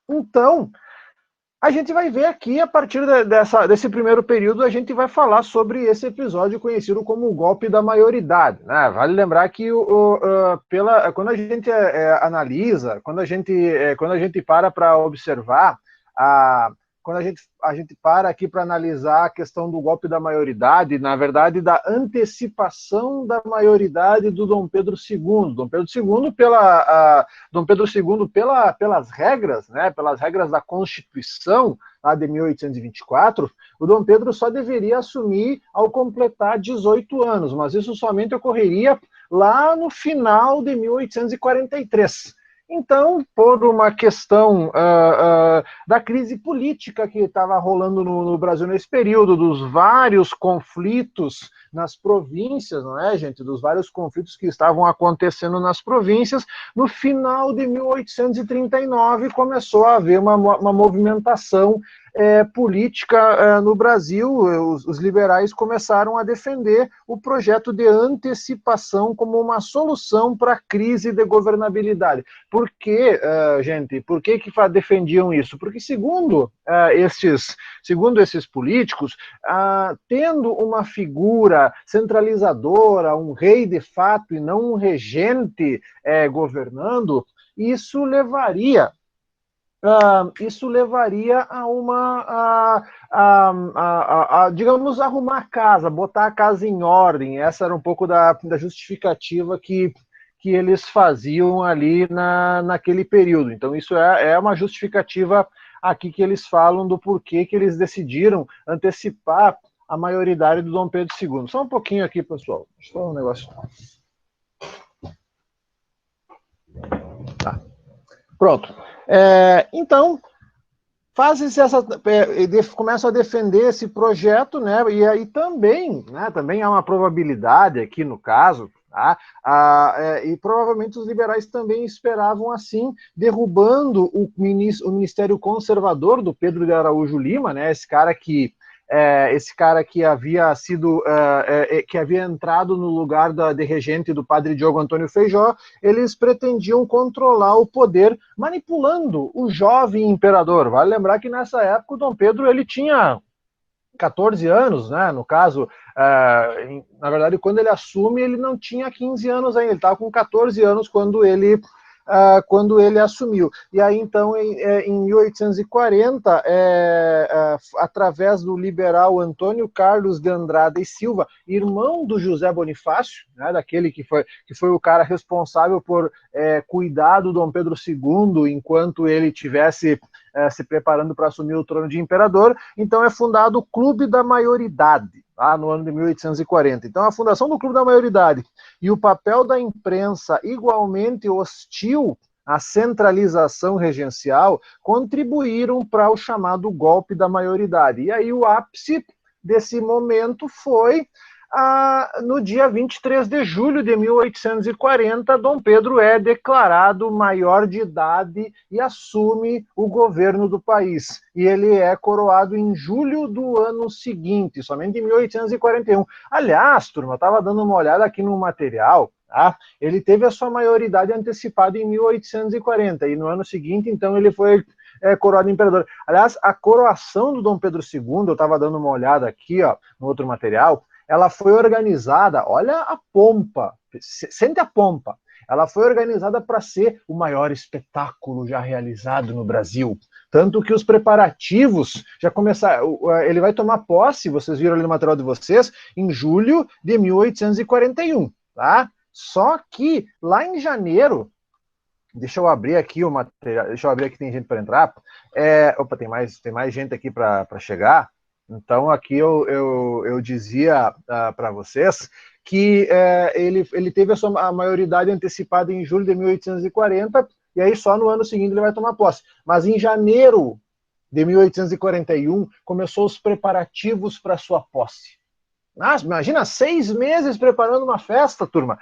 Então, a gente vai ver aqui, a partir desse primeiro período, a gente vai falar sobre esse episódio conhecido como o golpe da maioridade, né? Vale lembrar que quando a gente analisa, quando a gente para observar, quando a gente para aqui para analisar a questão do golpe da maioridade, na verdade, da antecipação da maioridade do Dom Pedro II. Dom Pedro II, pelas regras, né, pelas regras da Constituição lá de 1824, o Dom Pedro só deveria assumir ao completar 18 anos, mas isso somente ocorreria lá no final de 1843. Então, por uma questão da crise política que estava rolando no Brasil nesse período, dos vários conflitos nas províncias, não é, gente? Dos vários conflitos que estavam acontecendo nas províncias, no final de 1839 começou a haver uma movimentação política no Brasil. Os liberais começaram a defender o projeto de antecipação como uma solução para a crise de governabilidade. Por que, gente? Por que defendiam isso? Porque, segundo esses políticos, tendo uma figura centralizadora, um rei de fato e não um regente governando, isso levaria digamos, arrumar a casa, botar a casa em ordem. Essa era um pouco da justificativa que eles faziam ali naquele período. Então, isso é uma justificativa aqui que eles falam do porquê que eles decidiram antecipar a maioridade do Dom Pedro II. Só um pouquinho aqui, pessoal. Deixa eu falar um negócio. Tá. Pronto. Então, começam a defender esse projeto, né? E aí também há uma probabilidade aqui no caso, tá? E provavelmente os liberais também esperavam assim, derrubando o Ministério Conservador do Pedro de Araújo Lima, né? Esse cara que havia sido, que havia entrado no lugar de regente do padre Diogo Antônio Feijó. Eles pretendiam controlar o poder, manipulando o jovem imperador. Vale lembrar que nessa época o Dom Pedro ele tinha 14 anos, né? No caso, na verdade, quando ele assume, ele não tinha 15 anos ainda, ele estava com 14 anos quando ele assumiu. E aí, então, em 1840, através do liberal Antônio Carlos de Andrada e Silva, irmão do José Bonifácio, né, daquele que foi o cara responsável por cuidar do Dom Pedro II enquanto ele tivesse se preparando para assumir o trono de imperador, então é fundado o Clube da Maioridade, lá no ano de 1840. Então a fundação do Clube da Maioridade e o papel da imprensa igualmente hostil à centralização regencial contribuíram para o chamado golpe da maioridade. E aí o ápice desse momento foi no dia 23 de julho de 1840, Dom Pedro é declarado maior de idade e assume o governo do país. E ele é coroado em julho do ano seguinte, somente em 1841. Aliás, turma, eu estava dando uma olhada aqui no material, tá? Ele teve a sua maioridade antecipada em 1840, e no ano seguinte, então, ele foi coroado imperador. Aliás, a coroação do Dom Pedro II, eu estava dando uma olhada aqui, ó, no outro material, ela foi organizada, olha a pompa, sente a pompa, ela foi organizada para ser o maior espetáculo já realizado no Brasil. Tanto que os preparativos já começaram, ele vai tomar posse, vocês viram ali no material de vocês, em julho de 1841, tá? Só que lá em janeiro, deixa eu abrir aqui o material, deixa eu abrir aqui, tem gente para entrar. Opa, tem mais gente aqui para chegar. Então, aqui eu dizia para vocês que ele teve a maioridade antecipada em julho de 1840, e aí só no ano seguinte ele vai tomar posse. Mas em janeiro de 1841, começou os preparativos para sua posse. Imagina, 6 meses preparando uma festa, turma.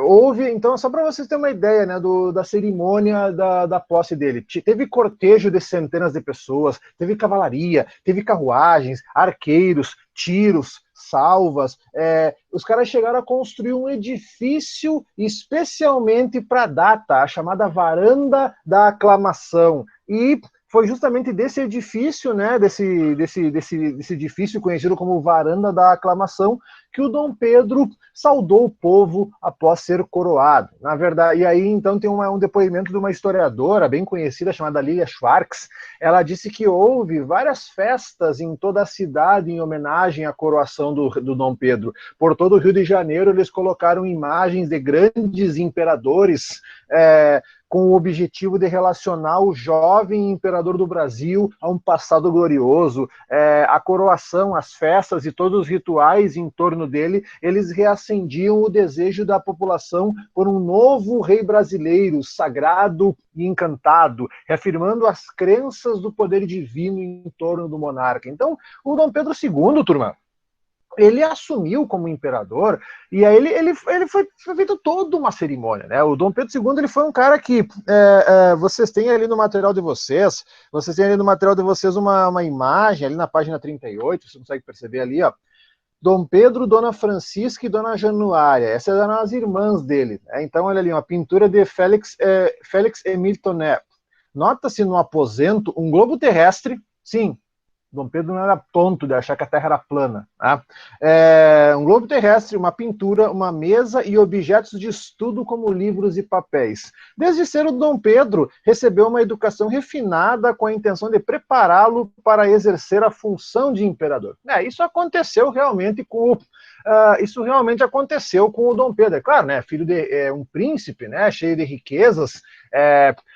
Houve, então, só para vocês terem uma ideia, né, da cerimônia da posse dele. Teve cortejo de centenas de pessoas, teve cavalaria, teve carruagens, arqueiros, tiros, salvas. Os caras chegaram a construir um edifício especialmente para a data, a chamada Varanda da Aclamação. E foi justamente desse edifício, né, desse edifício conhecido como Varanda da Aclamação, que o Dom Pedro saudou o povo após ser coroado. Na verdade, e aí então tem um depoimento de uma historiadora bem conhecida chamada Lilia Schwartz. Ela disse que houve várias festas em toda a cidade em homenagem à coroação do Dom Pedro. Por todo o Rio de Janeiro eles colocaram imagens de grandes imperadores, com o objetivo de relacionar o jovem imperador do Brasil a um passado glorioso. A coroação, as festas e todos os rituais em torno dele, eles reacendiam o desejo da população por um novo rei brasileiro, sagrado e encantado, reafirmando as crenças do poder divino em torno do monarca. Então, o Dom Pedro II, turma, ele assumiu como imperador, e aí ele foi feito toda uma cerimônia, né? O Dom Pedro II, ele foi um cara que, vocês têm ali no material de vocês, uma imagem, ali na página 38, você consegue perceber ali, ó, Dom Pedro, Dona Francisca e Dona Januária, essas eram as irmãs dele, né? Então, olha ali, uma pintura de Félix Émile Tonnerre. Nota-se no aposento um globo terrestre, sim, Dom Pedro não era tonto de achar que a Terra era plana. Tá? Um globo terrestre, uma pintura, uma mesa e objetos de estudo como livros e papéis. Desde cedo, Dom Pedro recebeu uma educação refinada com a intenção de prepará-lo para exercer a função de imperador. Isso aconteceu realmente com o Dom Pedro. É claro, né, filho de um príncipe, né, cheio de riquezas,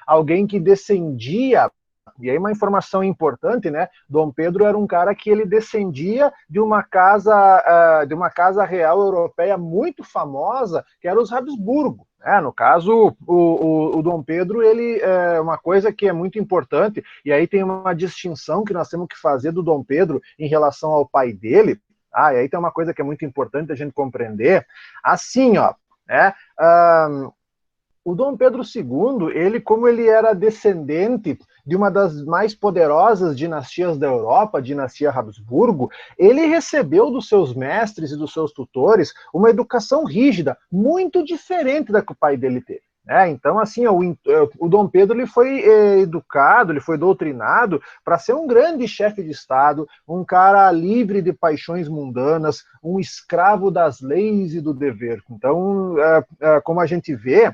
alguém que descendia. E aí uma informação importante, né? Dom Pedro era um cara que ele descendia de uma casa real europeia muito famosa, que era os Habsburgo. No caso, o Dom Pedro, ele é uma coisa que é muito importante, e aí tem uma distinção que nós temos que fazer do Dom Pedro em relação ao pai dele. E aí tem uma coisa que é muito importante a gente compreender. Assim, ó, o Dom Pedro II, como ele era descendente de uma das mais poderosas dinastias da Europa, a dinastia Habsburgo, ele recebeu dos seus mestres e dos seus tutores uma educação rígida, muito diferente da que o pai dele teve. Então, assim, o Dom Pedro ele foi educado, ele foi doutrinado para ser um grande chefe de Estado, um cara livre de paixões mundanas, um escravo das leis e do dever. Então, como a gente vê,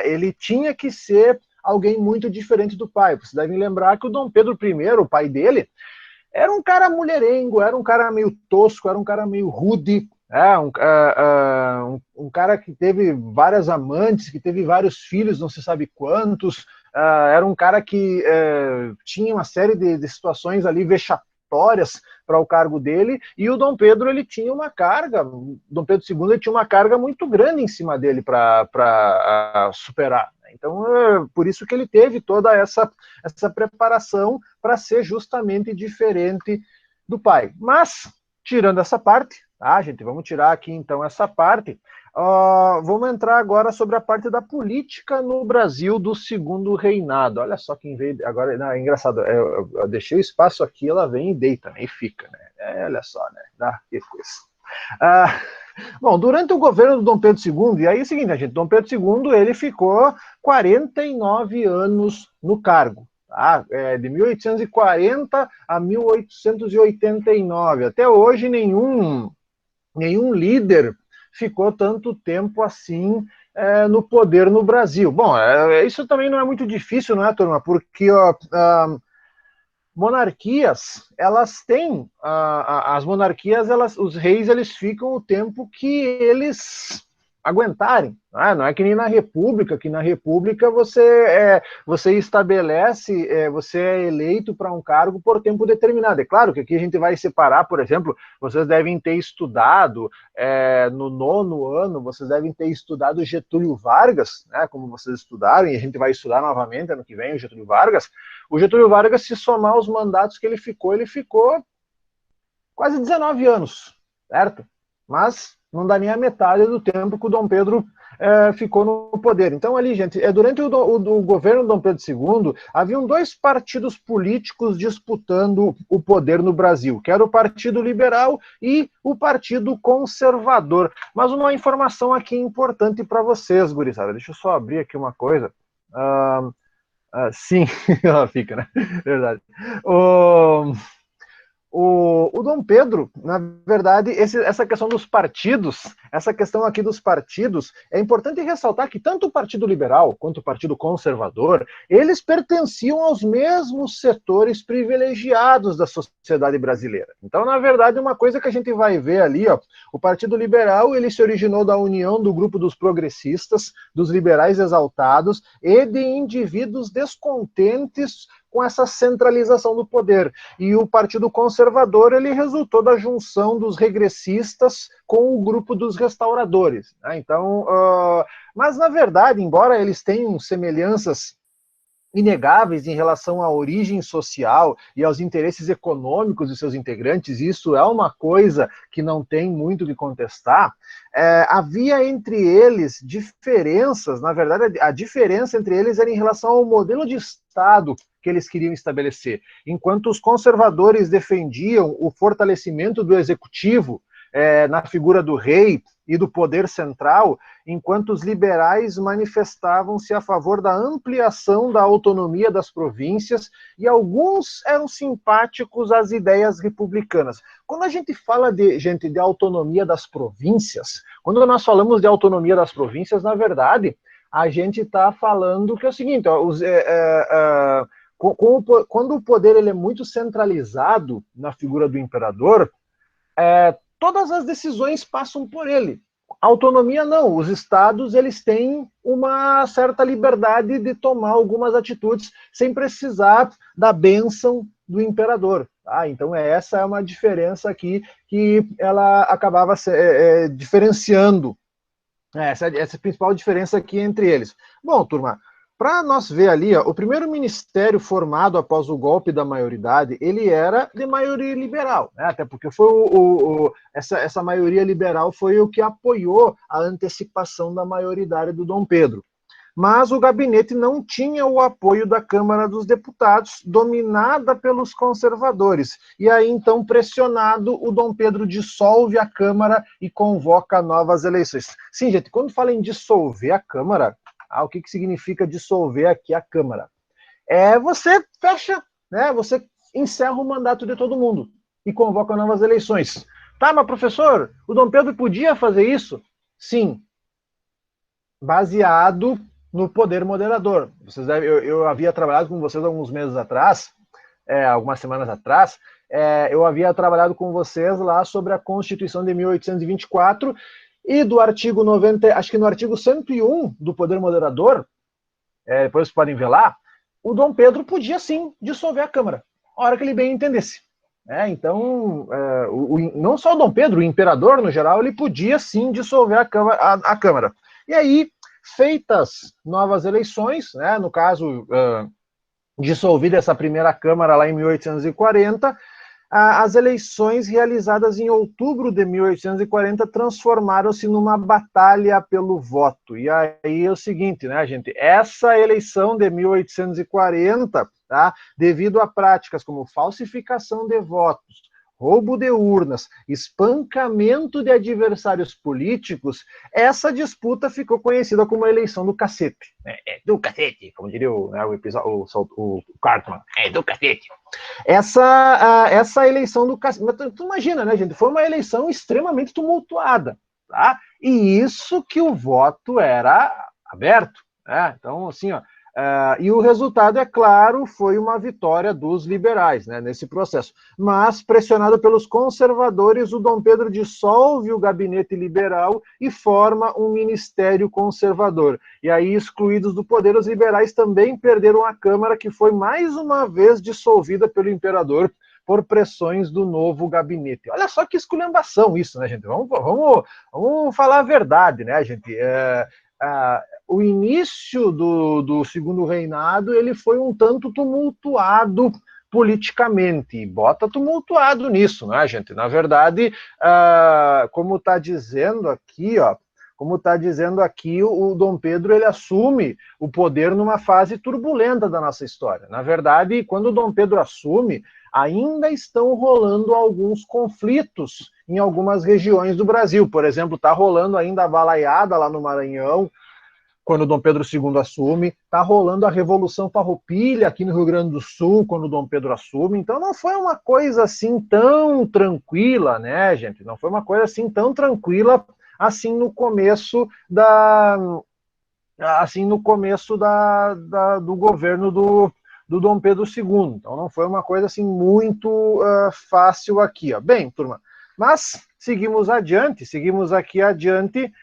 ele tinha que ser alguém muito diferente do pai. Vocês devem lembrar que o Dom Pedro I, o pai dele, era um cara mulherengo, era um cara meio tosco, era um cara meio rude, um cara que teve várias amantes, que teve vários filhos, não se sabe quantos, era um cara que tinha uma série de situações ali vexatórias para o cargo dele, e o Dom Pedro, ele tinha uma carga, Dom Pedro II, ele tinha uma carga muito grande em cima dele para superar. Então, por isso que ele teve toda essa preparação para ser justamente diferente do pai. Mas, tirando essa parte, gente, vamos tirar aqui então essa parte, vamos entrar agora sobre a parte da política no Brasil do segundo reinado. Olha só quem veio agora, é engraçado, eu deixei o espaço aqui, ela vem e deita, né, e fica, né, olha só, né, que coisa. Bom, durante o governo do Dom Pedro II, e aí é o seguinte, gente, Dom Pedro II, ele ficou 49 anos no cargo, de 1840 a 1889. Até hoje, nenhum líder ficou tanto tempo assim no poder no Brasil. Bom, isso também não é muito difícil, não é, turma? Porque monarquias, elas têm, as monarquias, os reis, eles ficam o tempo que eles aguentarem. Não é que nem na República, que na República você estabelece, você é eleito para um cargo por tempo determinado. É claro que aqui a gente vai separar, por exemplo, vocês devem ter estudado, no 9º ano, vocês devem ter estudado Getúlio Vargas, né, como vocês estudaram, e a gente vai estudar novamente ano que vem o Getúlio Vargas. O Getúlio Vargas, se somar os mandatos que ele ficou quase 19 anos, certo? Mas não dá nem a metade do tempo que o Dom Pedro ficou no poder. Então, ali, gente, durante o governo do Dom Pedro II, haviam dois partidos políticos disputando o poder no Brasil, que era o Partido Liberal e o Partido Conservador. Mas uma informação aqui importante para vocês, gurizada. Deixa eu só abrir aqui uma coisa. Sim, ela fica, né? Verdade. O Dom Pedro, na verdade, essa questão dos partidos, essa questão aqui dos partidos, é importante ressaltar que tanto o Partido Liberal quanto o Partido Conservador, eles pertenciam aos mesmos setores privilegiados da sociedade brasileira. Então, na verdade, uma coisa que a gente vai ver ali, ó, o Partido Liberal, ele se originou da união do grupo dos progressistas, dos liberais exaltados e de indivíduos descontentes com essa centralização do poder. E o Partido Conservador, ele resultou da junção dos regressistas com o grupo dos restauradores. Né? Então, mas na verdade, embora eles tenham semelhanças inegáveis em relação à origem social e aos interesses econômicos de seus integrantes, isso é uma coisa que não tem muito o que contestar, havia entre eles diferenças, na verdade a diferença entre eles era em relação ao modelo de Estado que eles queriam estabelecer. Enquanto os conservadores defendiam o fortalecimento do executivo na figura do rei e do poder central, enquanto os liberais manifestavam-se a favor da ampliação da autonomia das províncias e alguns eram simpáticos às ideias republicanas. Quando a gente fala de autonomia das províncias, quando nós falamos de autonomia das províncias, na verdade, a gente está falando que é o seguinte, ó, quando o poder ele é muito centralizado na figura do imperador, todas as decisões passam por ele. Autonomia não, os estados eles têm uma certa liberdade de tomar algumas atitudes sem precisar da bênção do imperador. Tá? Então essa é uma diferença aqui que ela acabava diferenciando, essa é a principal diferença aqui entre eles. Bom, turma, para nós ver ali, ó, o primeiro ministério formado após o golpe da maioridade, ele era de maioria liberal, né? Até porque foi essa maioria liberal foi o que apoiou a antecipação da maioridade do Dom Pedro. Mas o gabinete não tinha o apoio da Câmara dos Deputados, dominada pelos conservadores. E aí, então, pressionado, o Dom Pedro dissolve a Câmara e convoca novas eleições. Sim, gente, quando fala em dissolver a Câmara, o que significa dissolver aqui a Câmara? Você fecha, né? Você encerra o mandato de todo mundo e convoca novas eleições. Tá, mas professor, o Dom Pedro podia fazer isso? Sim. Baseado no poder moderador. Eu havia trabalhado com vocês alguns meses atrás, algumas semanas atrás, eu havia trabalhado com vocês lá sobre a Constituição de 1824 e do artigo 90, acho que no artigo 101 do poder moderador, depois vocês podem ver lá, o Dom Pedro podia sim dissolver a Câmara, a hora que ele bem entendesse. Então, não só o Dom Pedro, o imperador no geral, ele podia sim dissolver a Câmara. E aí, feitas novas eleições, né, no caso, dissolvida essa primeira Câmara lá em 1840, as eleições realizadas em outubro de 1840 transformaram-se numa batalha pelo voto. E aí é o seguinte, né, gente? Essa eleição de 1840, tá, devido a práticas como falsificação de votos, roubo de urnas, espancamento de adversários políticos, essa disputa ficou conhecida como a eleição do cacete. Do cacete, como diria o Cartman, do cacete. Essa eleição do cacete, mas tu imagina, né, gente, foi uma eleição extremamente tumultuada, tá? E isso que o voto era aberto, né? Então, assim, ó, e o resultado, é claro, foi uma vitória dos liberais, né, nesse processo. Mas, pressionado pelos conservadores, o Dom Pedro dissolve o gabinete liberal e forma um ministério conservador. E aí, excluídos do poder, os liberais também perderam a Câmara, que foi mais uma vez dissolvida pelo imperador por pressões do novo gabinete. Olha só que esculhambação isso, né, gente? Vamos falar a verdade, né, gente? O início do segundo reinado ele foi um tanto tumultuado politicamente, e bota tumultuado nisso, né, gente? Na verdade, como está dizendo aqui, ó, como está dizendo aqui, o Dom Pedro ele assume o poder numa fase turbulenta da nossa história. Na verdade, quando o Dom Pedro assume, ainda estão rolando alguns conflitos em algumas regiões do Brasil. Por exemplo, está rolando ainda a balaiada lá no Maranhão, quando o Dom Pedro II assume, está rolando a Revolução Farroupilha aqui no Rio Grande do Sul, quando o Dom Pedro assume, então não foi uma coisa assim tão tranquila, né, gente? Não foi uma coisa assim tão tranquila assim no começo do governo do Dom Pedro II. Então não foi uma coisa assim muito fácil aqui. Ó. Bem, turma, mas seguimos aqui adiante,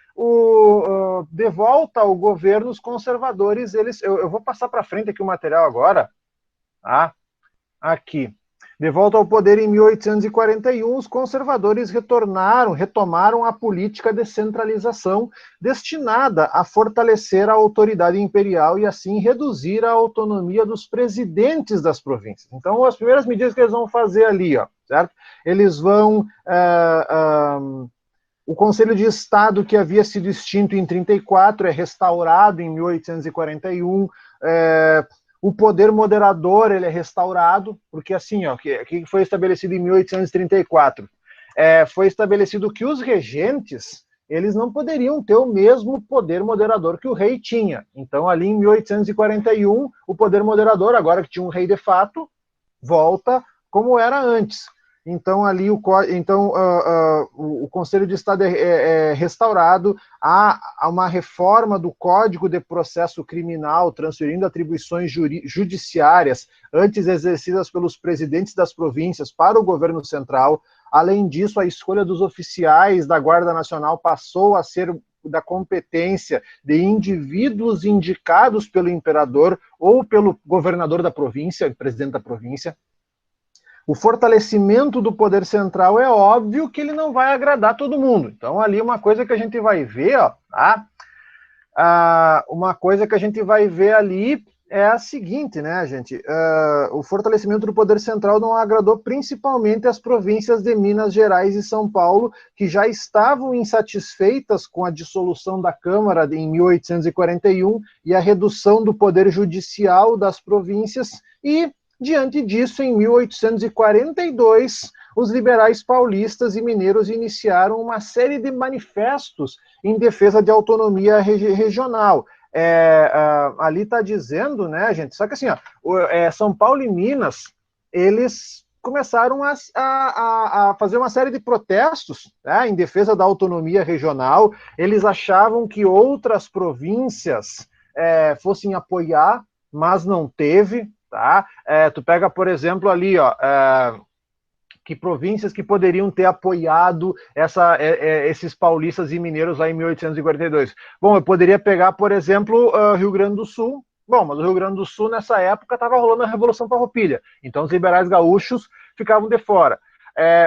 de volta ao governo, os conservadores, eu vou passar para frente aqui o material agora, tá? Aqui. De volta ao poder em 1841, os conservadores retomaram a política de centralização destinada a fortalecer a autoridade imperial e assim reduzir a autonomia dos presidentes das províncias. Então, as primeiras medidas que eles vão fazer ali, ó, certo? Eles vão... o Conselho de Estado, que havia sido extinto em 1934, é restaurado em 1841, o poder moderador ele é restaurado, porque assim, ó, que foi estabelecido em 1834, foi estabelecido que os regentes eles não poderiam ter o mesmo poder moderador que o rei tinha. Então, ali em 1841, o poder moderador, agora que tinha um rei de fato, volta como era antes. Então, ali o Conselho de Estado é restaurado, há uma reforma do Código de Processo Criminal, transferindo atribuições judiciárias antes exercidas pelos presidentes das províncias para o governo central. Além disso, a escolha dos oficiais da Guarda Nacional passou a ser da competência de indivíduos indicados pelo imperador ou pelo governador da província, presidente da província. O fortalecimento do poder central é óbvio que ele não vai agradar todo mundo. Então, ali uma coisa que a gente vai ver, ó, tá? Uma coisa que a gente vai ver ali é a seguinte, né, gente? O fortalecimento do poder central não agradou principalmente as províncias de Minas Gerais e São Paulo, que já estavam insatisfeitas com a dissolução da Câmara em 1841 e a redução do poder judicial das províncias e diante disso, em 1842, os liberais paulistas e mineiros iniciaram uma série de manifestos em defesa de autonomia regional. Ali está dizendo, né, gente? Só que assim, ó, São Paulo e Minas, eles começaram a fazer uma série de protestos, né, em defesa da autonomia regional. Eles achavam que outras províncias fossem apoiar, mas não teve. Tá? Tu pega, por exemplo, ali, ó, que províncias que poderiam ter apoiado esses paulistas e mineiros lá em 1842. Bom, eu poderia pegar, por exemplo, Rio Grande do Sul. Bom, mas o Rio Grande do Sul, nessa época, estava rolando a Revolução Farroupilha. Então, os liberais gaúchos ficavam de fora.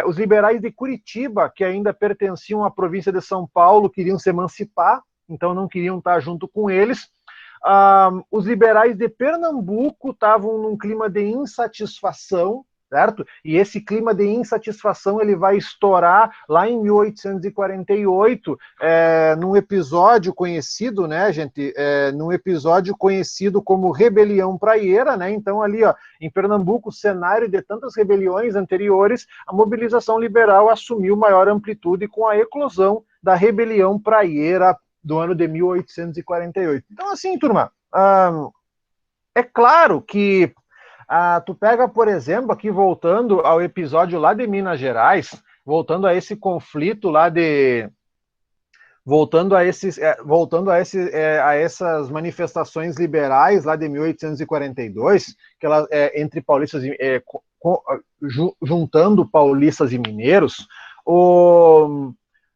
Os liberais de Curitiba, que ainda pertenciam à província de São Paulo, queriam se emancipar, então não queriam estar junto com eles. Os liberais de Pernambuco estavam num clima de insatisfação, certo? E esse clima de insatisfação ele vai estourar lá em 1848, num episódio conhecido, né, gente? Num episódio conhecido como Rebelião Praieira, né? Então ali, ó, em Pernambuco, cenário de tantas rebeliões anteriores, a mobilização liberal assumiu maior amplitude com a eclosão da Rebelião Praieira do ano de 1848. Então, assim, turma, é claro que tu pega, por exemplo, aqui voltando ao episódio lá de Minas Gerais, voltando a esse conflito lá de... Voltando a essas manifestações liberais lá de 1842, que ela, entre paulistas juntando paulistas e mineiros,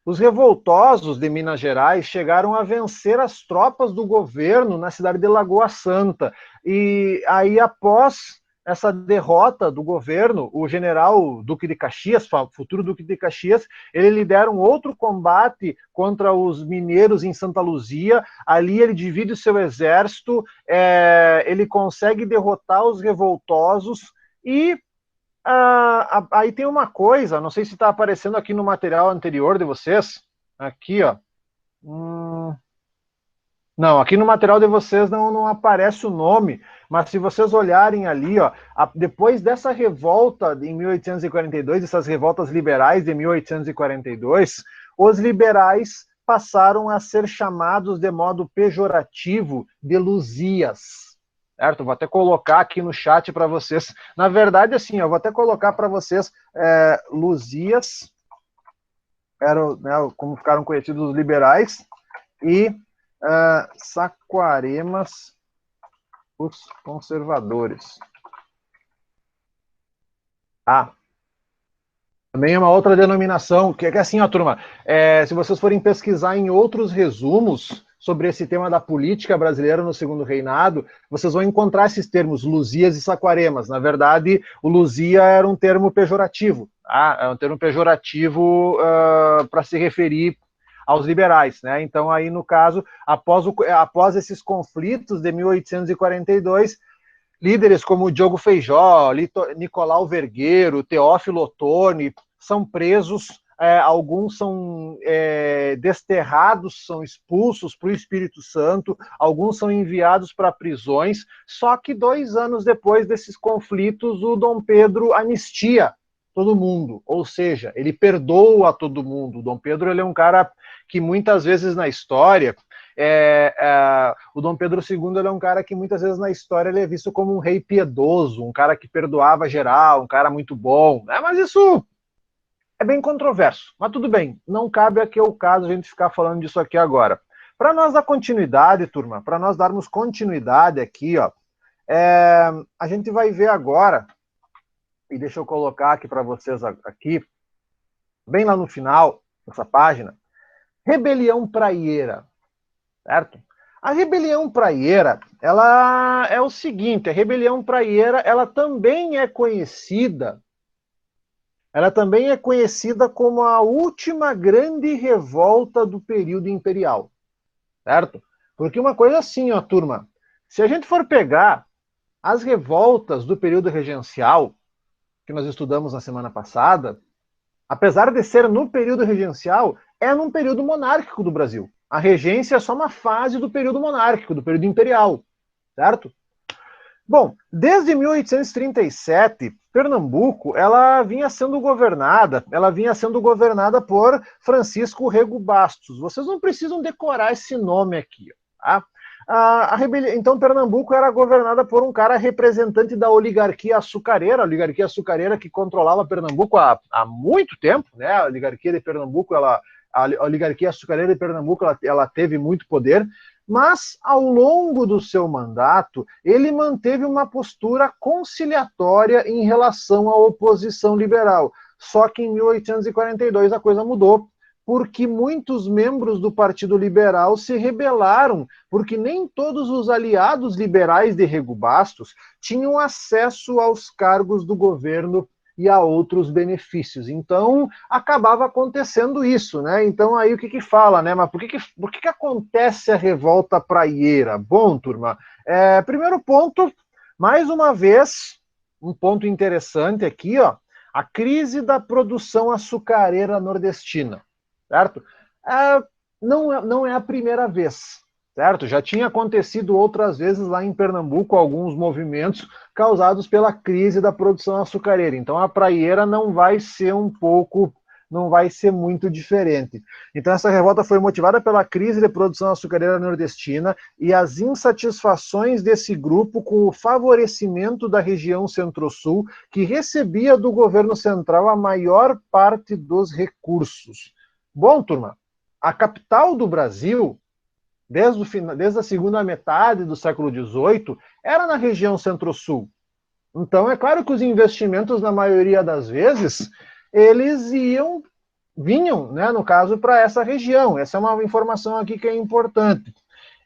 os revoltosos de Minas Gerais chegaram a vencer as tropas do governo na cidade de Lagoa Santa. E aí, após essa derrota do governo, o general Duque de Caxias, futuro Duque de Caxias, ele lidera um outro combate contra os mineiros em Santa Luzia. Ali ele divide o seu exército, ele consegue derrotar os revoltosos E aí tem uma coisa, não sei se está aparecendo aqui no material anterior de vocês, aqui, ó. Não, aqui no material de vocês não aparece o nome, mas se vocês olharem ali, ó, depois dessa revolta em 1842, essas revoltas liberais de 1842, os liberais passaram a ser chamados de modo pejorativo de luzias. Certo? Vou até colocar aqui no chat para vocês. Na verdade, assim, eu vou até colocar para vocês luzias, eram, né, como ficaram conhecidos os liberais, e Saquaremas, os conservadores. Também é uma outra denominação, que é assim, ó, turma, se vocês forem pesquisar em outros resumos sobre esse tema da política brasileira no Segundo Reinado, vocês vão encontrar esses termos, luzias e saquaremas. Na verdade, o luzia era um termo pejorativo, tá? É um termo pejorativo para se referir aos liberais, né? Então, aí, no caso, após esses conflitos de 1842, líderes como Diogo Feijó, Nicolau Vergueiro, Teófilo Otoni são presos, alguns são desterrados, são expulsos para o Espírito Santo, alguns são enviados para prisões, só que 2 anos depois desses conflitos, o Dom Pedro anistia todo mundo, ou seja, ele perdoa todo mundo. O Dom Pedro, ele é um cara que muitas vezes na história, o Dom Pedro II, ele é um cara que muitas vezes na história ele é visto como um rei piedoso, um cara que perdoava geral, um cara muito bom, né? Mas isso é bem controverso. Mas tudo bem, não cabe aqui o caso a gente ficar falando disso aqui agora. Para nós dar continuidade, turma, para nós darmos continuidade aqui, ó, a gente vai ver agora, e deixa eu colocar aqui para vocês aqui, bem lá no final dessa página, rebelião praieira, certo? A rebelião praieira, ela é o seguinte, a rebelião praieira, ela também é conhecida como a última grande revolta do período imperial, certo? Porque uma coisa assim, ó, turma, se a gente for pegar as revoltas do período regencial, que nós estudamos na semana passada, apesar de ser no período regencial, é num período monárquico do Brasil. A regência é só uma fase do período monárquico, do período imperial, certo? Bom, desde 1837, Pernambuco, ela vinha sendo governada por Francisco Rego Bastos. Vocês não precisam decorar esse nome aqui, tá? Então, Pernambuco era governada por um cara representante da oligarquia açucareira que controlava Pernambuco há muito tempo, né? A oligarquia de Pernambuco, a oligarquia açucareira de Pernambuco, ela teve muito poder, mas ao longo do seu mandato, ele manteve uma postura conciliatória em relação à oposição liberal. Só que em 1842 a coisa mudou, porque muitos membros do Partido Liberal se rebelaram, porque nem todos os aliados liberais de Rego Bastos tinham acesso aos cargos do governo e a outros benefícios. Então, acabava acontecendo isso, né? Então, aí o que fala, né? Mas por que acontece a revolta praieira? Bom, turma, primeiro ponto, mais uma vez, um ponto interessante aqui, ó, a crise da produção açucareira nordestina, certo? Não é a primeira vez, certo? Já tinha acontecido outras vezes lá em Pernambuco alguns movimentos causados pela crise da produção açucareira. Então a praieira não vai ser muito diferente. Então essa revolta foi motivada pela crise de produção açucareira nordestina e as insatisfações desse grupo com o favorecimento da região Centro-Sul, que recebia do governo central a maior parte dos recursos. Bom, turma, a capital do Brasil, desde a segunda metade do século XVIII, era na região Centro-Sul. Então, é claro que os investimentos, na maioria das vezes, eles vinham, né, no caso, para essa região. Essa é uma informação aqui que é importante.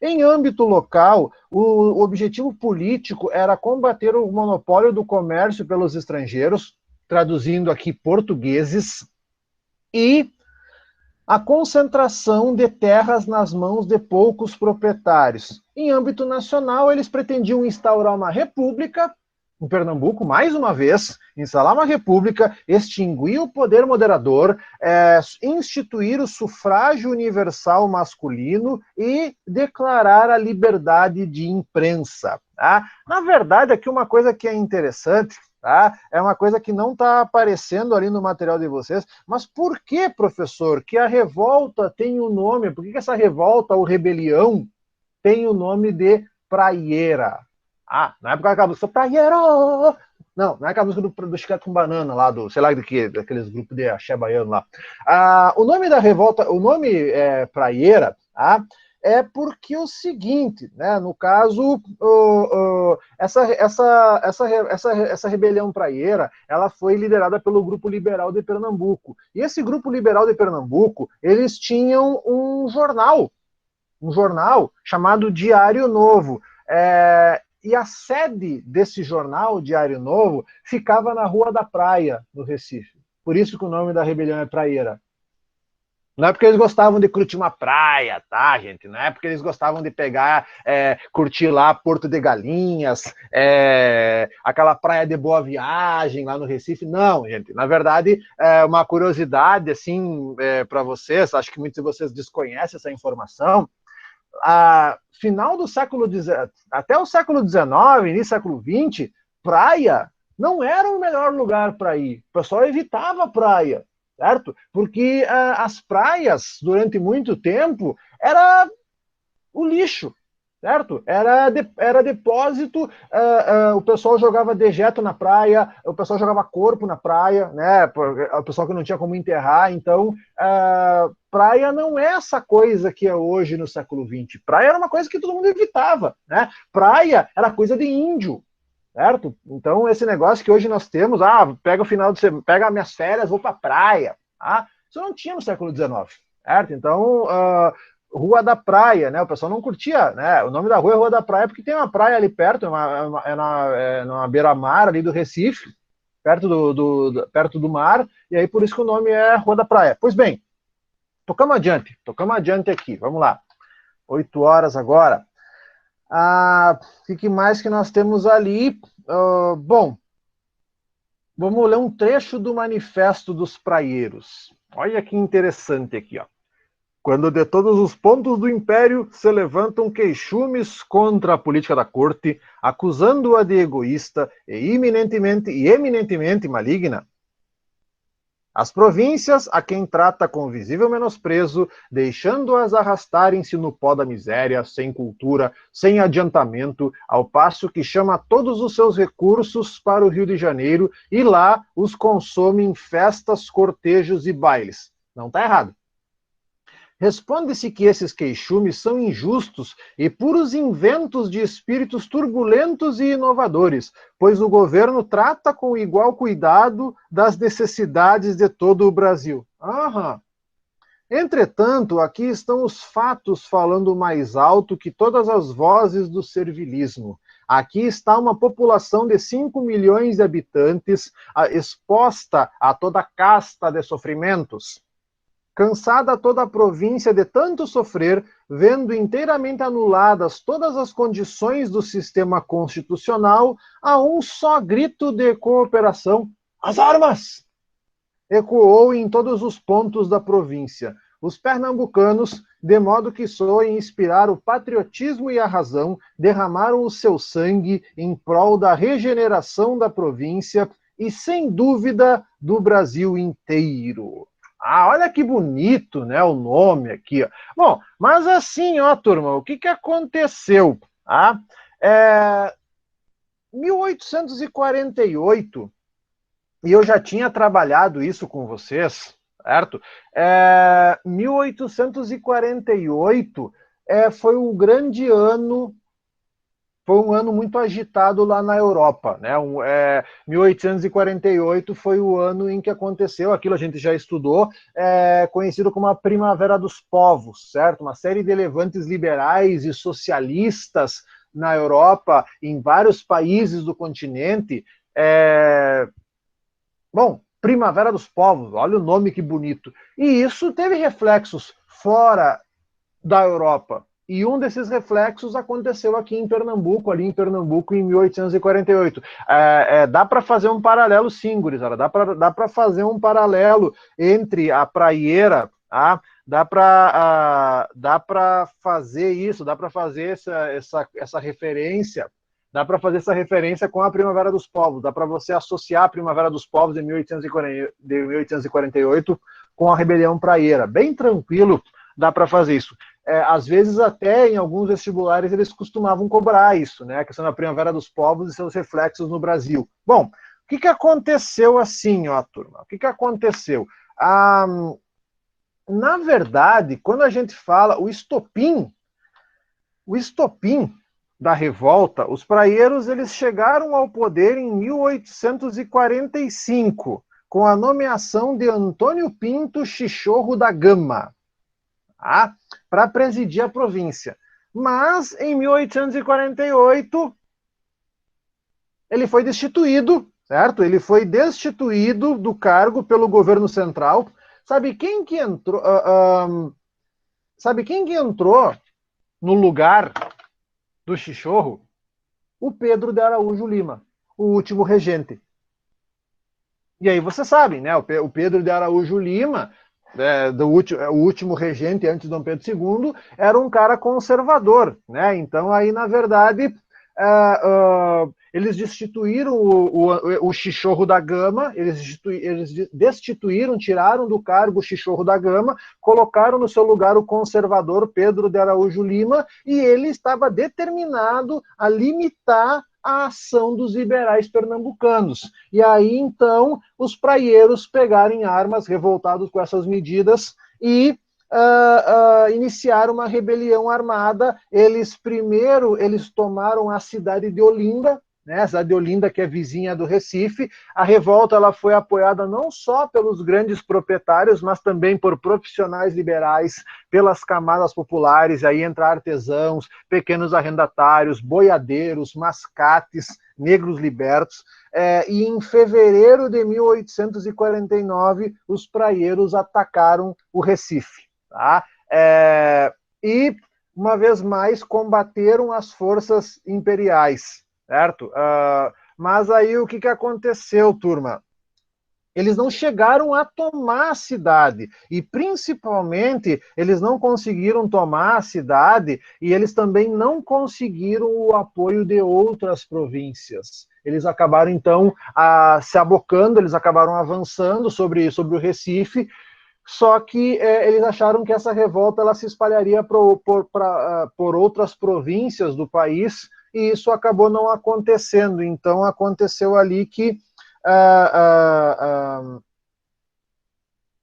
Em âmbito local, o objetivo político era combater o monopólio do comércio pelos estrangeiros, traduzindo aqui portugueses, e a concentração de terras nas mãos de poucos proprietários. Em âmbito nacional, eles pretendiam instaurar uma república, em Pernambuco, mais uma vez, instalar uma república, extinguir o poder moderador, instituir o sufrágio universal masculino e declarar a liberdade de imprensa. Tá? Na verdade, aqui uma coisa que é interessante, tá? É uma coisa que não está aparecendo ali no material de vocês, mas por que, professor, que a revolta tem o nome, por que essa revolta ou rebelião tem o nome de praieira? Ah, na época aquela música, praieiro! Não, não é aquela música do Chiclete com Banana, lá do, sei lá, daqueles grupos de axé baiano lá. O nome da revolta, o nome praieira, é porque o seguinte, né, no caso, essa rebelião praieira, ela foi liderada pelo Grupo Liberal de Pernambuco. E esse Grupo Liberal de Pernambuco, eles tinham um jornal chamado Diário Novo. E a sede desse jornal, Diário Novo, ficava na Rua da Praia, no Recife. Por isso que o nome da rebelião é praieira. Não é porque eles gostavam de curtir uma praia, tá, gente? Não é porque eles gostavam de pegar, curtir lá Porto de Galinhas, aquela praia de Boa Viagem lá no Recife. Não, gente. Na verdade, uma curiosidade, assim, para vocês, acho que muitos de vocês desconhecem essa informação. Final do século XIX, até o século XIX, início do século XX, praia não era o melhor lugar para ir. O pessoal evitava a praia, certo? Porque as praias, durante muito tempo, era o lixo, certo? Era depósito, o pessoal jogava dejeto na praia, o pessoal jogava corpo na praia, né? O pessoal que não tinha como enterrar. Então, praia não é essa coisa que é hoje no século XX. Praia era uma coisa que todo mundo evitava, né? Praia era coisa de índio, certo? Então, esse negócio que hoje nós temos, pega o final de semana, pega minhas férias, vou para praia, tá? Isso não tinha no século XIX, certo? Então, Rua da Praia, né? O pessoal não curtia, né? O nome da rua é Rua da Praia porque tem uma praia ali perto, na beira-mar ali do Recife, perto do mar, e aí por isso que o nome é Rua da Praia. Pois bem, tocamos adiante aqui, vamos lá. 8 horas agora. O que mais que nós temos ali? Bom, vamos ler um trecho do Manifesto dos Praieiros. Olha que interessante aqui, ó. Quando de todos os pontos do império se levantam queixumes contra a política da corte, acusando-a de egoísta e eminentemente maligna, as províncias a quem trata com visível menosprezo, deixando-as arrastarem-se no pó da miséria, sem cultura, sem adiantamento, ao passo que chama todos os seus recursos para o Rio de Janeiro e lá os consome em festas, cortejos e bailes. Não está errado. Responde-se que esses queixumes são injustos e puros inventos de espíritos turbulentos e inovadores, pois o governo trata com igual cuidado das necessidades de todo o Brasil. Entretanto, aqui estão os fatos falando mais alto que todas as vozes do servilismo. Aqui está uma população de 5 milhões de habitantes exposta a toda casta de sofrimentos. Cansada toda a província de tanto sofrer, vendo inteiramente anuladas todas as condições do sistema constitucional, a um só grito de cooperação: as armas! Ecoou em todos os pontos da província. Os pernambucanos, de modo que soem inspirar o patriotismo e a razão, derramaram o seu sangue em prol da regeneração da província e, sem dúvida, do Brasil inteiro. Olha que bonito, né, o nome aqui. Ó. Bom, mas assim, ó, turma, o que aconteceu? 1848, e eu já tinha trabalhado isso com vocês, certo? 1848 foi o grande ano. Foi um ano muito agitado lá na Europa, né? 1848 foi o ano em que aconteceu aquilo, a gente já estudou, conhecido como a Primavera dos Povos, certo? Uma série de levantes liberais e socialistas na Europa, em vários países do continente. Bom, Primavera dos Povos, olha o nome que bonito. E isso teve reflexos fora da Europa. E um desses reflexos aconteceu aqui em Pernambuco, ali em Pernambuco, em 1848. Dá para fazer um paralelo, sim, gurizada, dá para fazer um paralelo entre a praieira, dá para fazer isso, dá para fazer essa referência, dá para fazer essa referência com a Primavera dos Povos, dá para você associar a Primavera dos Povos de 1848 com a Rebelião Praieira. Bem tranquilo, dá para fazer isso. Às vezes até em alguns vestibulares eles costumavam cobrar isso, né? A questão da Primavera dos Povos e seus reflexos no Brasil. Bom, o que aconteceu assim, ó, turma? O que aconteceu? Na verdade, quando a gente fala o estopim da revolta, os praieiros eles chegaram ao poder em 1845, com a nomeação de Antônio Pinto Chichorro da Gama, para presidir a província. Mas, em 1848, ele foi destituído, certo? Ele foi destituído do cargo pelo governo central. Sabe quem que entrou? Sabe quem que entrou no lugar do Chichorro? O Pedro de Araújo Lima, o último regente. E aí você sabe, né? O Pedro de Araújo Lima, o último regente antes de Dom Pedro II, era um cara conservador, né? Então aí, na verdade, eles destituíram o Chichorro da Gama, eles destituíram, tiraram do cargo o Chichorro da Gama, colocaram no seu lugar o conservador Pedro de Araújo Lima, e ele estava determinado a limitar a ação dos liberais pernambucanos. E aí, então, os praieiros pegaram em armas, revoltados com essas medidas, e iniciaram uma rebelião armada. Eles tomaram a cidade de Olinda, né, a cidade de Olinda, que é vizinha do Recife. A revolta ela foi apoiada não só pelos grandes proprietários, mas também por profissionais liberais, pelas camadas populares. Aí entra artesãos, pequenos arrendatários, boiadeiros, mascates, negros libertos. E em fevereiro de 1849, os praieiros atacaram o Recife. Tá? E, uma vez mais, combateram as forças imperiais, certo? Mas aí o que aconteceu, turma? Eles não chegaram a tomar a cidade, e principalmente eles não conseguiram tomar a cidade, e eles também não conseguiram o apoio de outras províncias. Eles acabaram, então, se abocando, eles acabaram avançando sobre o Recife, só que eles acharam que essa revolta ela se espalharia por outras províncias do país, e isso acabou não acontecendo. Então, aconteceu ali que,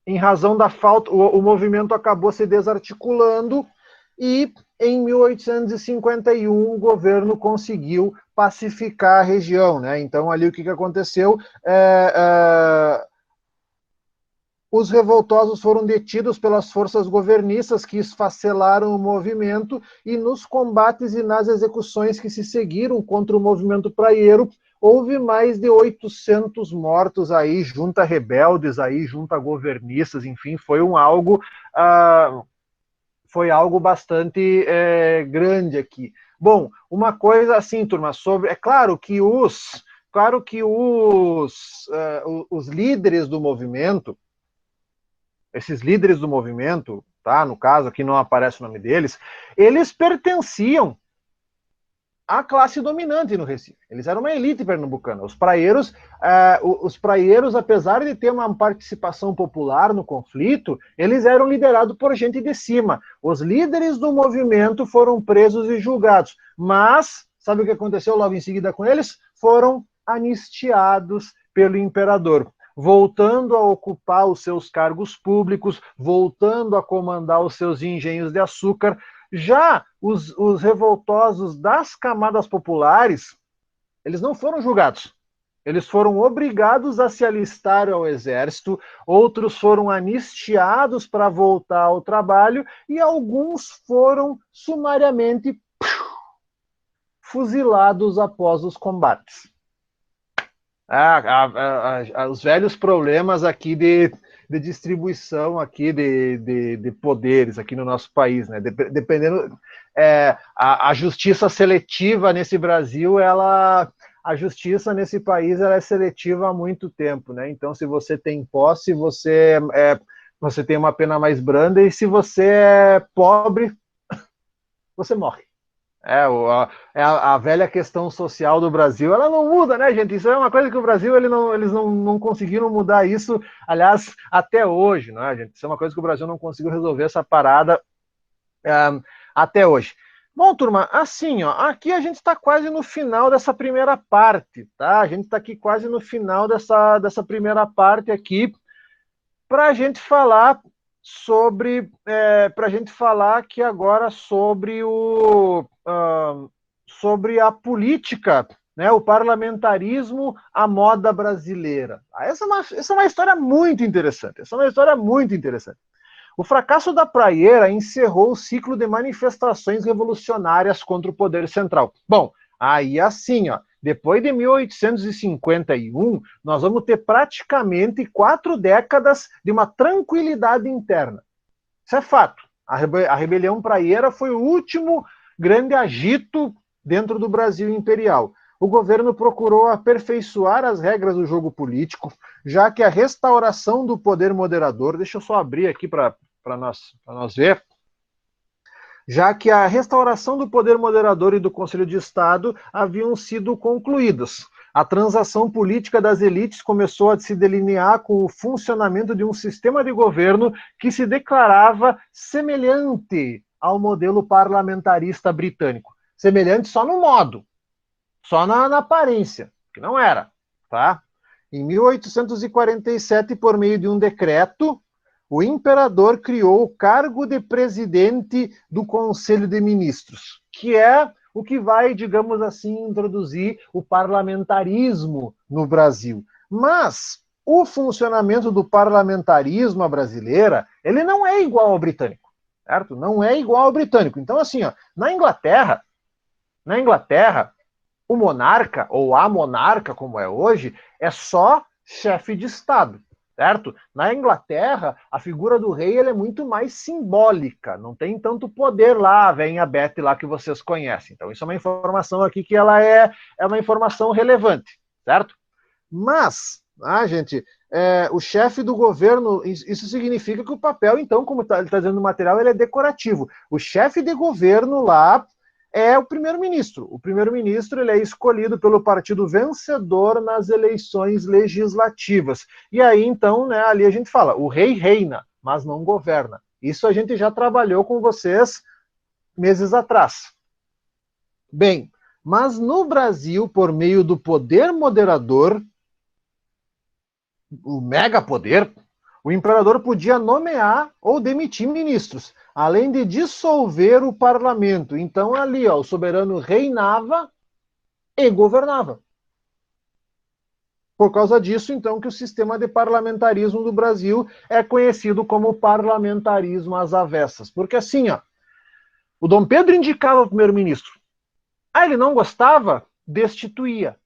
em razão da falta, o movimento acabou se desarticulando, e em 1851 o governo conseguiu pacificar a região, né? Então, ali o que aconteceu? Os revoltosos foram detidos pelas forças governistas, que esfacelaram o movimento, e nos combates e nas execuções que se seguiram contra o movimento praieiro, houve mais de 800 mortos aí, junto a rebeldes, aí, junto a governistas, enfim, foi algo bastante grande aqui. Bom, uma coisa assim, turma, é claro que os líderes do movimento, esses líderes do movimento, tá? No caso aqui não aparece o nome deles, eles pertenciam à classe dominante no Recife. Eles eram uma elite pernambucana. Os praieiros, apesar de ter uma participação popular no conflito, eles eram liderados por gente de cima. Os líderes do movimento foram presos e julgados, mas sabe o que aconteceu logo em seguida com eles? Foram anistiados pelo imperador, voltando a ocupar os seus cargos públicos, voltando a comandar os seus engenhos de açúcar. Já os revoltosos das camadas populares, eles não foram julgados. Eles foram obrigados a se alistar ao exército, outros foram anistiados para voltar ao trabalho, e alguns foram sumariamente fuzilados após os combates. Os velhos problemas aqui de distribuição aqui de poderes aqui no nosso país, né? Dependendo, a justiça seletiva nesse Brasil, a justiça nesse país ela é seletiva há muito tempo, né? Então, se você tem posse, você tem uma pena mais branda, e se você é pobre, você morre. A velha questão social do Brasil, ela não muda, né, gente? Isso é uma coisa que o Brasil, eles não conseguiram mudar isso, aliás, até hoje, né, gente? Isso é uma coisa que o Brasil não conseguiu resolver essa parada até hoje. Bom, turma, assim, ó, aqui a gente está quase no final dessa primeira parte, tá? A gente está aqui quase no final dessa primeira parte aqui, para a gente falar para a gente falar aqui agora sobre sobre a política, né, o parlamentarismo à moda brasileira. Essa é uma história muito interessante. Essa é uma história muito interessante. O fracasso da Praieira encerrou o ciclo de manifestações revolucionárias contra o poder central. Bom, aí assim, ó, depois de 1851, nós vamos ter praticamente 4 décadas de uma tranquilidade interna. Isso é fato. A rebelião praieira foi o último grande agito dentro do Brasil imperial. O governo procurou aperfeiçoar as regras do jogo político, já que a restauração do poder moderador, deixa eu só abrir aqui para nós ver, já que a restauração do poder moderador e do Conselho de Estado haviam sido concluídas. A transação política das elites começou a se delinear com o funcionamento de um sistema de governo que se declarava semelhante ao modelo parlamentarista britânico. Semelhante só no modo, só na aparência, que não era, tá? Em 1847, por meio de um decreto, o imperador criou o cargo de presidente do Conselho de Ministros, que é o que vai, digamos assim, introduzir o parlamentarismo no Brasil. Mas o funcionamento do parlamentarismo à brasileira, ele não é igual ao britânico, certo? Não é igual ao britânico. Então, assim, ó, na Inglaterra, o monarca, ou a monarca, como é hoje, é só chefe de Estado, certo? Na Inglaterra, a figura do rei é muito mais simbólica, não tem tanto poder lá, vem a Beth lá que vocês conhecem. Então, isso é uma informação aqui que ela é uma informação relevante, certo? Mas, gente, o chefe do governo, isso significa que o papel, então, como ele está dizendo no material, ele é decorativo. O chefe de governo lá é o primeiro-ministro. O primeiro-ministro ele é escolhido pelo partido vencedor nas eleições legislativas. E aí, então, né, ali a gente fala, o rei reina, mas não governa. Isso a gente já trabalhou com vocês meses atrás. Bem, mas no Brasil, por meio do poder moderador, o megapoder, o imperador podia nomear ou demitir ministros, além de dissolver o parlamento. Então, ali, ó, o soberano reinava e governava. Por causa disso, então, que o sistema de parlamentarismo do Brasil é conhecido como parlamentarismo às avessas. Porque assim, ó, o Dom Pedro indicava o primeiro-ministro. Ele não gostava, destituía.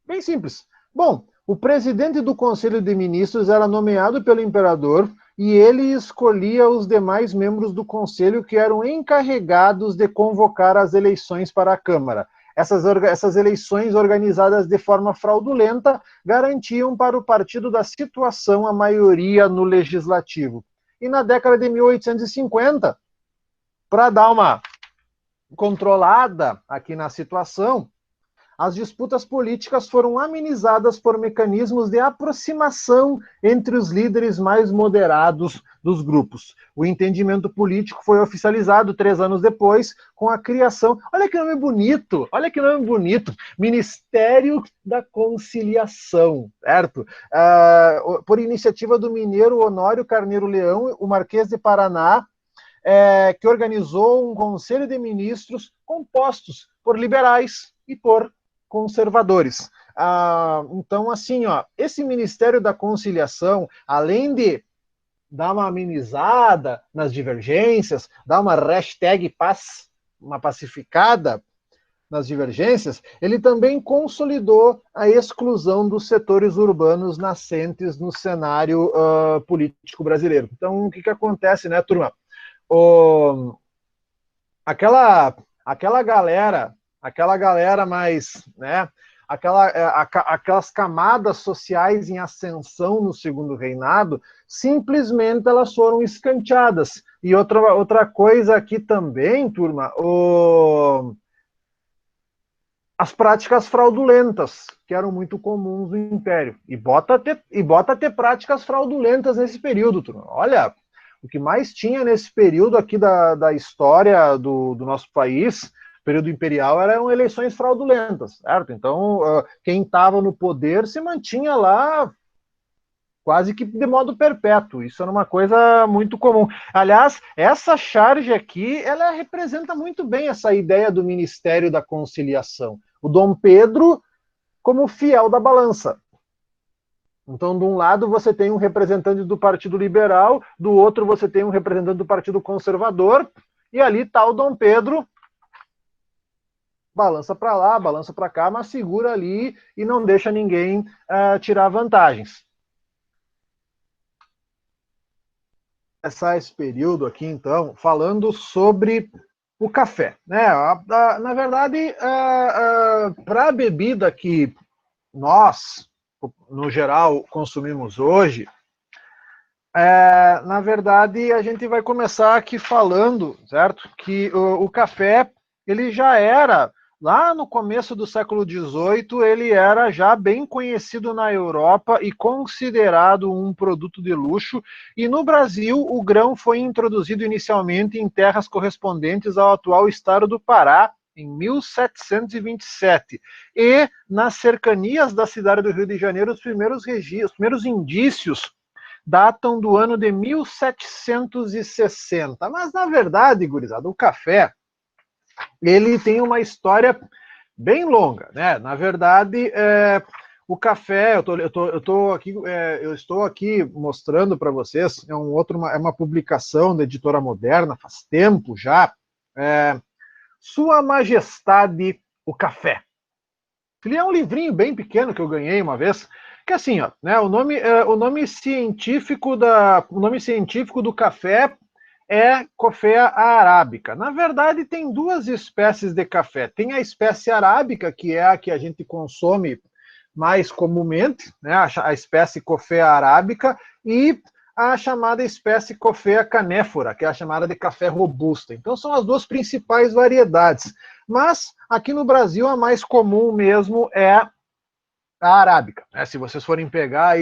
Bem simples. Bom, o presidente do Conselho de Ministros era nomeado pelo imperador e ele escolhia os demais membros do Conselho que eram encarregados de convocar as eleições para a Câmara. Essas eleições, organizadas de forma fraudulenta, garantiam para o partido da situação a maioria no legislativo. E na década de 1850, para dar uma controlada aqui na situação, as disputas políticas foram amenizadas por mecanismos de aproximação entre os líderes mais moderados dos grupos. O entendimento político foi oficializado 3 anos depois com a criação, olha que nome bonito, Ministério da Conciliação, certo? Por iniciativa do mineiro Honório Carneiro Leão, o Marquês de Paraná, que organizou um conselho de ministros compostos por liberais e por conservadores. Então, assim, ó, esse Ministério da Conciliação, além de dar uma amenizada nas divergências, dar uma hashtag paz, uma pacificada, nas divergências, ele também consolidou a exclusão dos setores urbanos nascentes no cenário político brasileiro. Então, o que acontece, né, turma? O, aquela, aquela galera mais, né, aquelas camadas sociais em ascensão no segundo reinado, simplesmente elas foram escanteadas. E outra coisa aqui também, turma, as práticas fraudulentas, que eram muito comuns no Império. E bota ter práticas fraudulentas nesse período, turma. Olha, o que mais tinha nesse período aqui da história do nosso país, período imperial, eram eleições fraudulentas, certo? Então, quem estava no poder se mantinha lá quase que de modo perpétuo. Isso era uma coisa muito comum. Aliás, essa charge aqui, ela representa muito bem essa ideia do Ministério da Conciliação. O Dom Pedro como fiel da balança. Então, de um lado, você tem um representante do Partido Liberal, do outro, você tem um representante do Partido Conservador, e ali está o Dom Pedro, balança para lá, balança para cá, mas segura ali e não deixa ninguém tirar vantagens. Esse período aqui, então, falando sobre o café. Né? Na verdade, para a bebida que nós, no geral, consumimos hoje, na verdade, a gente vai começar aqui falando, certo? Que o café, ele já era, lá no começo do século XVIII, ele era já bem conhecido na Europa e considerado um produto de luxo. E no Brasil, o grão foi introduzido inicialmente em terras correspondentes ao atual estado do Pará, em 1727. E nas cercanias da cidade do Rio de Janeiro, os primeiros indícios datam do ano de 1760. Mas, na verdade, gurizada, o café, ele tem uma história bem longa, né? Na verdade, o café, eu estou aqui mostrando para vocês, é uma publicação da Editora Moderna, faz tempo já, Sua Majestade o Café. Ele é um livrinho bem pequeno que eu ganhei uma vez, que assim, ó, né, o nome científico do café é Coffea arábica. Na verdade, tem duas espécies de café. Tem a espécie arábica, que é a que a gente consome mais comumente, né, a espécie Coffea arábica, e a chamada espécie Coffea canéfora, que é a chamada de café robusta. Então, são as duas principais variedades. Mas, aqui no Brasil, a mais comum mesmo é a arábica. Se vocês forem pegar,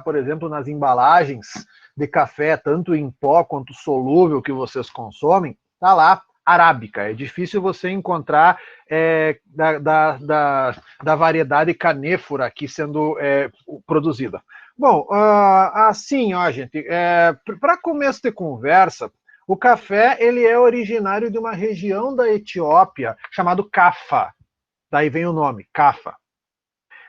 por exemplo, nas embalagens de café, tanto em pó quanto solúvel que vocês consomem, tá lá arábica. É difícil você encontrar da variedade canéfora aqui sendo produzida. Bom, assim, ó, gente, para começo de conversa, o café ele é originário de uma região da Etiópia chamado Cafa. Daí vem o nome, Cafa.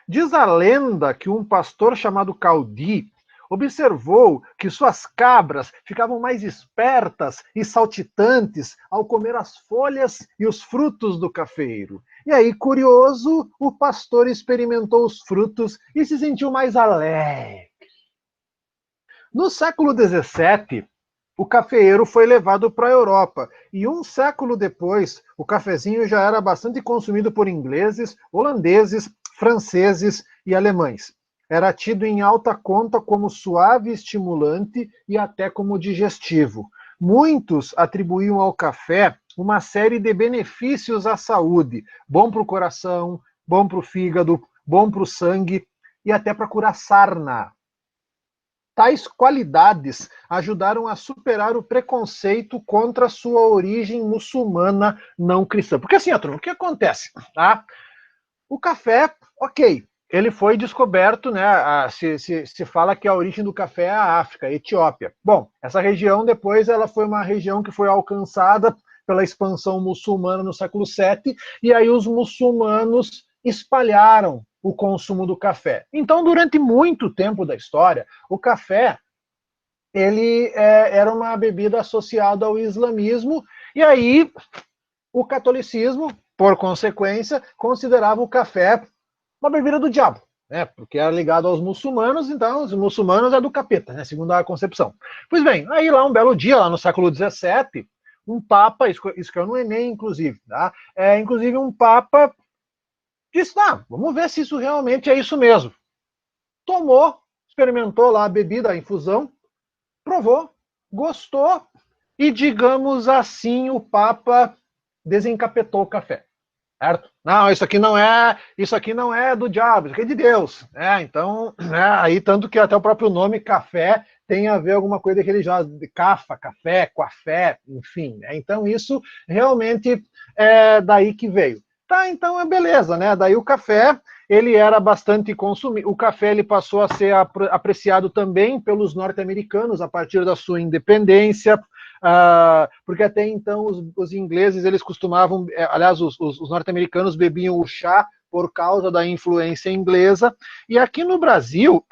Diz a lenda que um pastor chamado Caudi observou que suas cabras ficavam mais espertas e saltitantes ao comer as folhas e os frutos do cafeiro. E aí, curioso, o pastor experimentou os frutos e se sentiu mais alegre. No século XVII, o cafeeiro foi levado para a Europa, e um século depois, o cafezinho já era bastante consumido por ingleses, holandeses, franceses e alemães. Era tido em alta conta como suave, estimulante e até como digestivo. Muitos atribuíam ao café uma série de benefícios à saúde, bom para o coração, bom para o fígado, bom para o sangue e até para curar sarna. Tais qualidades ajudaram a superar o preconceito contra sua origem muçulmana não cristã. Porque assim, o que acontece? Tá? O café, ok, ele foi descoberto, né? Se fala que a origem do café é a África, a Etiópia. Bom, essa região depois ela foi uma região que foi alcançada pela expansão muçulmana no século VII, e aí os muçulmanos espalharam o consumo do café. Então, durante muito tempo da história, o café ele era uma bebida associada ao islamismo, e aí o catolicismo, por consequência, consideravam o café uma bebida do diabo, né? Porque era ligado aos muçulmanos, então os muçulmanos é do capeta, né? Segundo a concepção. Pois bem, aí lá um belo dia, lá no século XVII, um papa, isso que eu no Enem, inclusive, tá? Inclusive um papa disse, vamos ver se isso realmente é isso mesmo. Tomou, experimentou lá a bebida, a infusão, provou, gostou, e digamos assim, o papa desencapetou o café. Certo? Não, isso aqui não é do diabo, isso aqui é de Deus. Então, aí tanto que até o próprio nome café tem a ver alguma coisa religiosa, de cafa, café, coafé, enfim. Então isso realmente é daí que veio. Tá, então é beleza, né? Daí o café, ele era bastante consumido. O café ele passou a ser apreciado também pelos norte-americanos a partir da sua independência. Porque até então os ingleses eles costumavam, aliás, os norte-americanos bebiam o chá por causa da influência inglesa, e aqui no Brasil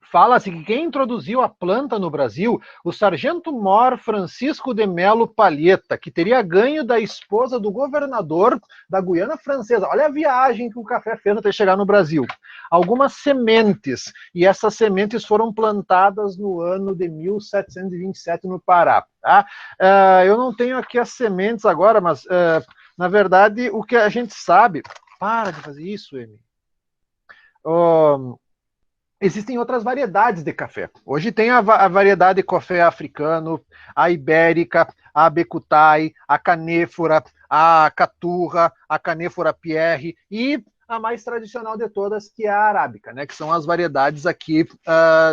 fala-se que quem introduziu a planta no Brasil, o sargento-mor Francisco de Melo Palheta, que teria ganho da esposa do governador da Guiana Francesa. Olha a viagem que o café fez até chegar no Brasil. Algumas sementes, e essas sementes foram plantadas no ano de 1727 no Pará. Tá? Eu não tenho aqui as sementes agora, mas, na verdade, o que a gente sabe... Para de fazer isso, Emi. Existem outras variedades de café. Hoje tem a variedade de café africano, a ibérica, a becutai, a canéfora, a caturra, a canéfora pierre e a mais tradicional de todas, que é a arábica, né? Que são as variedades aqui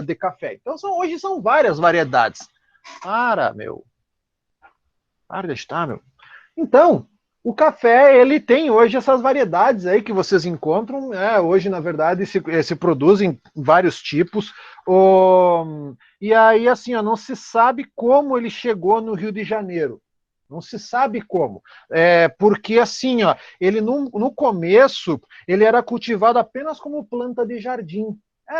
de café. Então, hoje são várias variedades. Para de estar, meu. Então, o café, ele tem hoje essas variedades aí que vocês encontram, hoje, na verdade, se produzem vários tipos, e aí, assim, não se sabe como ele chegou no Rio de Janeiro, não se sabe como, porque, assim, ele no começo, ele era cultivado apenas como planta de jardim.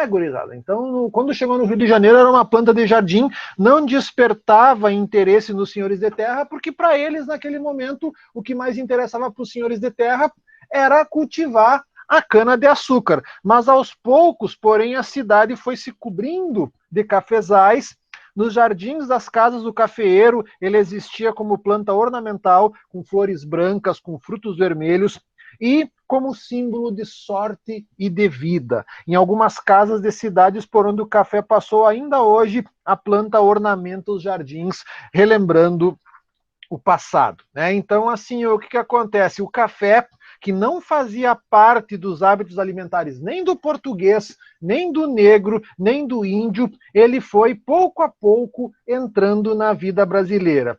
Gurizada. Então, quando chegou no Rio de Janeiro, era uma planta de jardim, não despertava interesse nos senhores de terra, porque para eles, naquele momento, o que mais interessava para os senhores de terra era cultivar a cana-de-açúcar. Mas aos poucos, porém, a cidade foi se cobrindo de cafezais. Nos jardins das casas do cafeeiro, ele existia como planta ornamental, com flores brancas, com frutos vermelhos, e como símbolo de sorte e de vida. Em algumas casas de cidades por onde o café passou, ainda hoje a planta ornamenta os jardins, relembrando o passado. Né? Então, assim, o que acontece? O café, que não fazia parte dos hábitos alimentares nem do português, nem do negro, nem do índio, ele foi pouco a pouco entrando na vida brasileira.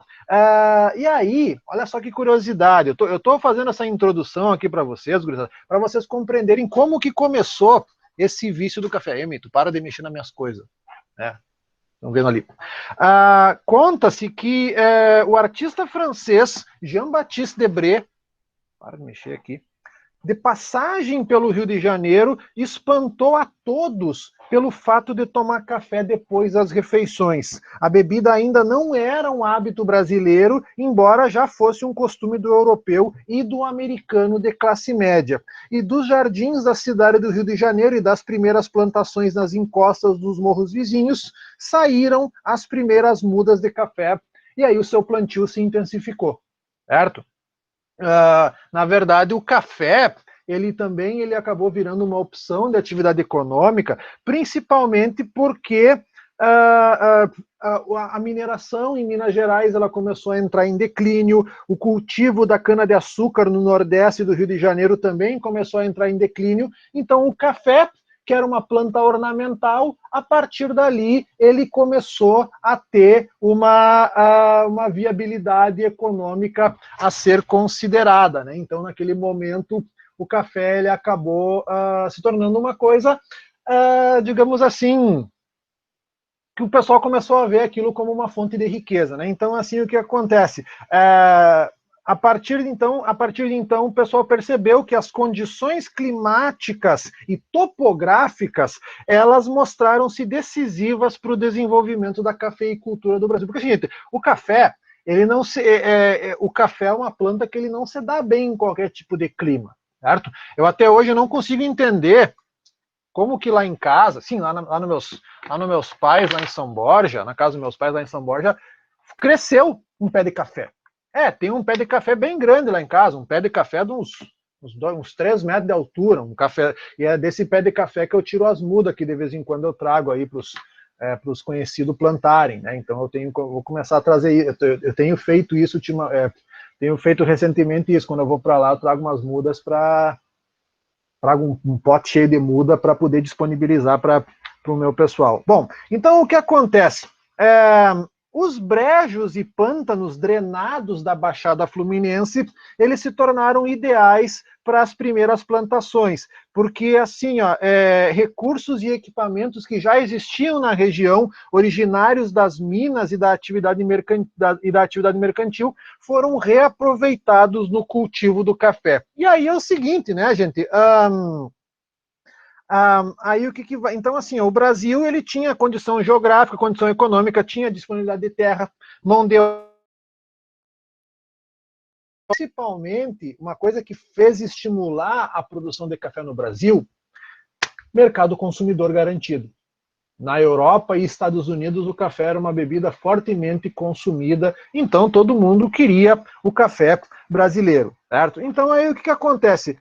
E aí, olha só que curiosidade, eu estou fazendo essa introdução aqui para vocês, para vocês compreenderem como que começou esse vício do café. Emi, tu para de mexer nas minhas coisas. Estão vendo ali. Conta-se que o artista francês Jean-Baptiste Debré, para de mexer aqui, de passagem pelo Rio de Janeiro, espantou a todos pelo fato de tomar café depois das refeições. A bebida ainda não era um hábito brasileiro, embora já fosse um costume do europeu e do americano de classe média. E dos jardins da cidade do Rio de Janeiro e das primeiras plantações nas encostas dos morros vizinhos, saíram as primeiras mudas de café, e aí o seu plantio se intensificou, certo? Na verdade, o café, ele acabou virando uma opção de atividade econômica, principalmente porque a mineração em Minas Gerais ela começou a entrar em declínio, o cultivo da cana-de-açúcar no Nordeste do Rio de Janeiro também começou a entrar em declínio, então o café, que era uma planta ornamental, a partir dali ele começou a ter uma viabilidade econômica a ser considerada. Né? Então, naquele momento, o café ele acabou se tornando uma coisa, digamos assim, que o pessoal começou a ver aquilo como uma fonte de riqueza. Né? Então, assim, o que acontece? A partir de então, o pessoal percebeu que as condições climáticas e topográficas, elas mostraram-se decisivas para o desenvolvimento da cafeicultura do Brasil. Porque, gente, o café, ele não se, o café é uma planta que ele não se dá bem em qualquer tipo de clima, certo? Eu até hoje não consigo entender como que lá em casa, sim, lá nos meus pais, lá em São Borja, na casa dos meus pais lá em São Borja, cresceu um pé de café. Tem um pé de café bem grande lá em casa, um pé de café de uns 3 metros de altura, um café, e é desse pé de café que eu tiro as mudas que de vez em quando eu trago aí para os conhecidos plantarem, né? Então vou começar a trazer, eu tenho feito isso, tenho feito recentemente isso, quando eu vou para lá eu trago umas mudas trago um pote cheio de muda para poder disponibilizar para o meu pessoal. Bom, então o que acontece? Os brejos e pântanos drenados da Baixada Fluminense, eles se tornaram ideais para as primeiras plantações, porque assim, recursos e equipamentos que já existiam na região, originários das minas e da atividade mercantil, foram reaproveitados no cultivo do café. E aí é o seguinte, né, gente? Aí o que vai? Então, assim, o Brasil ele tinha condição geográfica, condição econômica, tinha disponibilidade de terra, mão de obra. Principalmente, uma coisa que fez estimular a produção de café no Brasil, mercado consumidor garantido. Na Europa e Estados Unidos, o café era uma bebida fortemente consumida, então todo mundo queria o café brasileiro, certo? Então aí o que acontece?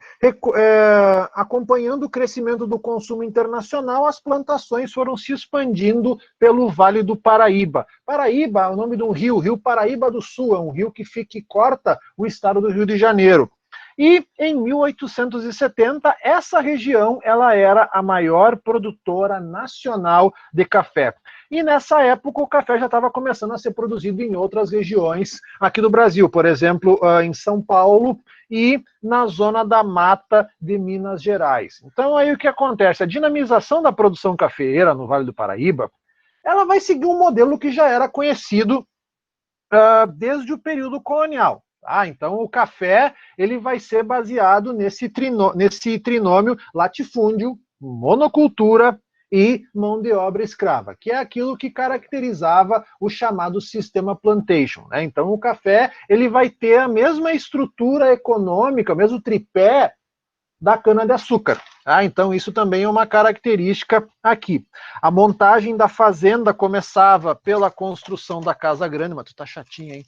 Acompanhando o crescimento do consumo internacional, as plantações foram se expandindo pelo Vale do Paraíba. Paraíba é o nome de um rio, Rio Paraíba do Sul, é um rio que corta o estado do Rio de Janeiro. E em 1870, essa região ela era a maior produtora nacional de café. E nessa época o café já estava começando a ser produzido em outras regiões aqui do Brasil, por exemplo, em São Paulo e na zona da Mata de Minas Gerais. Então aí o que acontece? A dinamização da produção cafeeira no Vale do Paraíba, ela vai seguir um modelo que já era conhecido desde o período colonial. Então o café ele vai ser baseado nesse trinômio latifúndio, monocultura e mão de obra escrava, que é aquilo que caracterizava o chamado sistema plantation, né? Então o café ele vai ter a mesma estrutura econômica, o mesmo tripé da cana-de-açúcar. Então isso também é uma característica aqui. A montagem da fazenda começava pela construção da Casa Grande, mas tu tá chatinha, hein?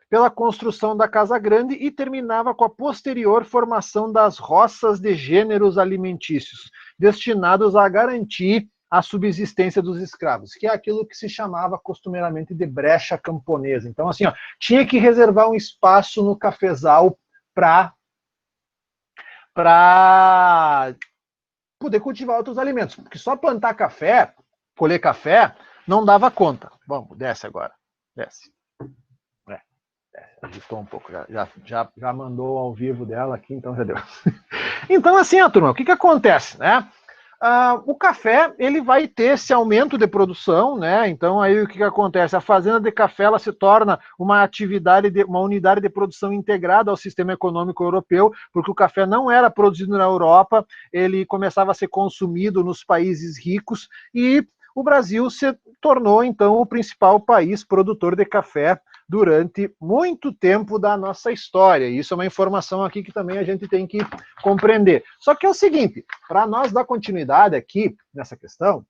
Pela construção da Casa Grande e terminava com a posterior formação das roças de gêneros alimentícios, destinados a garantir a subsistência dos escravos, que é aquilo que se chamava costumeiramente de brecha camponesa. Então, assim, tinha que reservar um espaço no cafezal para poder cultivar outros alimentos, porque só plantar café, colher café, não dava conta. Vamos, desce agora, desce. Agitou um pouco, já mandou ao vivo dela aqui, então já deu. Então, assim, turma, o que acontece, né? O café, ele vai ter esse aumento de produção, né? Então, aí o que acontece? A fazenda de café, ela se torna uma unidade de produção integrada ao sistema econômico europeu, porque o café não era produzido na Europa, ele começava a ser consumido nos países ricos, e o Brasil se tornou, então, o principal país produtor de café durante muito tempo da nossa história. Isso é uma informação aqui que também a gente tem que compreender. Só que é o seguinte, para nós dar continuidade aqui nessa questão,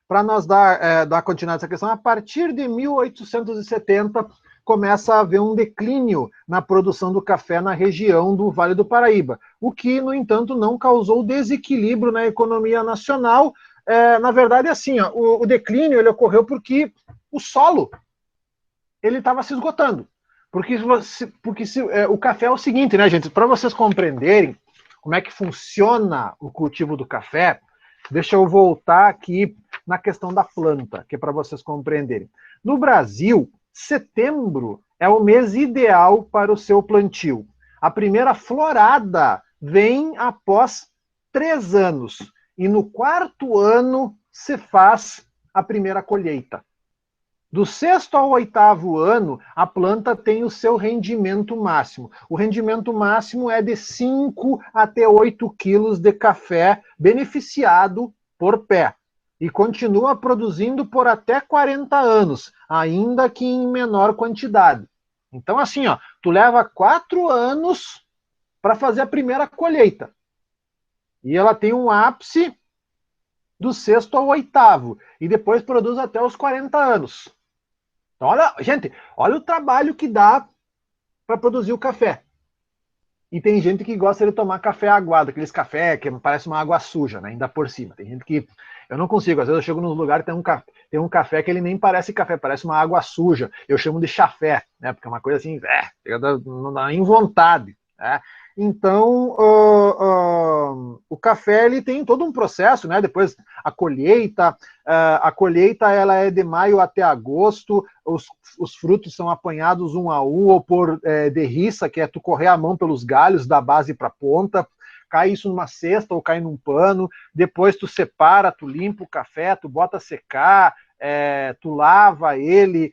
a partir de 1870 começa a haver um declínio na produção do café na região do Vale do Paraíba, o que, no entanto, não causou desequilíbrio na economia nacional. Na verdade, assim, o declínio ele ocorreu porque o solo ele estava se esgotando. Porque o café é o seguinte, né, gente? Para vocês compreenderem como é que funciona o cultivo do café, deixa eu voltar aqui na questão da planta, que é para vocês compreenderem. No Brasil, setembro é o mês ideal para o seu plantio. A primeira florada vem após 3 anos. E no 4º ano se faz a primeira colheita. Do 6º ao 8º ano, a planta tem o seu rendimento máximo. O rendimento máximo é de 5 até 8 quilos de café beneficiado por pé. e continua produzindo por até 40 anos, ainda que em menor quantidade. Então, assim, ó, tu leva 4 anos para fazer a primeira colheita. E ela tem um ápice do sexto ao oitavo, e depois produz até os 40 anos. Então, olha, gente, olha o trabalho que dá para produzir o café. E tem gente que gosta de tomar café aguado, aqueles café que parece uma água suja, né? Ainda por cima. Tem gente que eu não consigo, às vezes eu chego num lugar e tem um café que ele nem parece café, parece uma água suja. Eu chamo de chafé, né? Porque é uma coisa assim, não dá nem vontade, né? Então, o café ele tem todo um processo, né? Depois a colheita ela é de maio até agosto, os frutos são apanhados um a um ou por derriça, que é tu correr a mão pelos galhos da base para a ponta, cai isso numa cesta ou cai num pano, depois tu separa, tu limpa o café, tu bota secar, tu lava ele,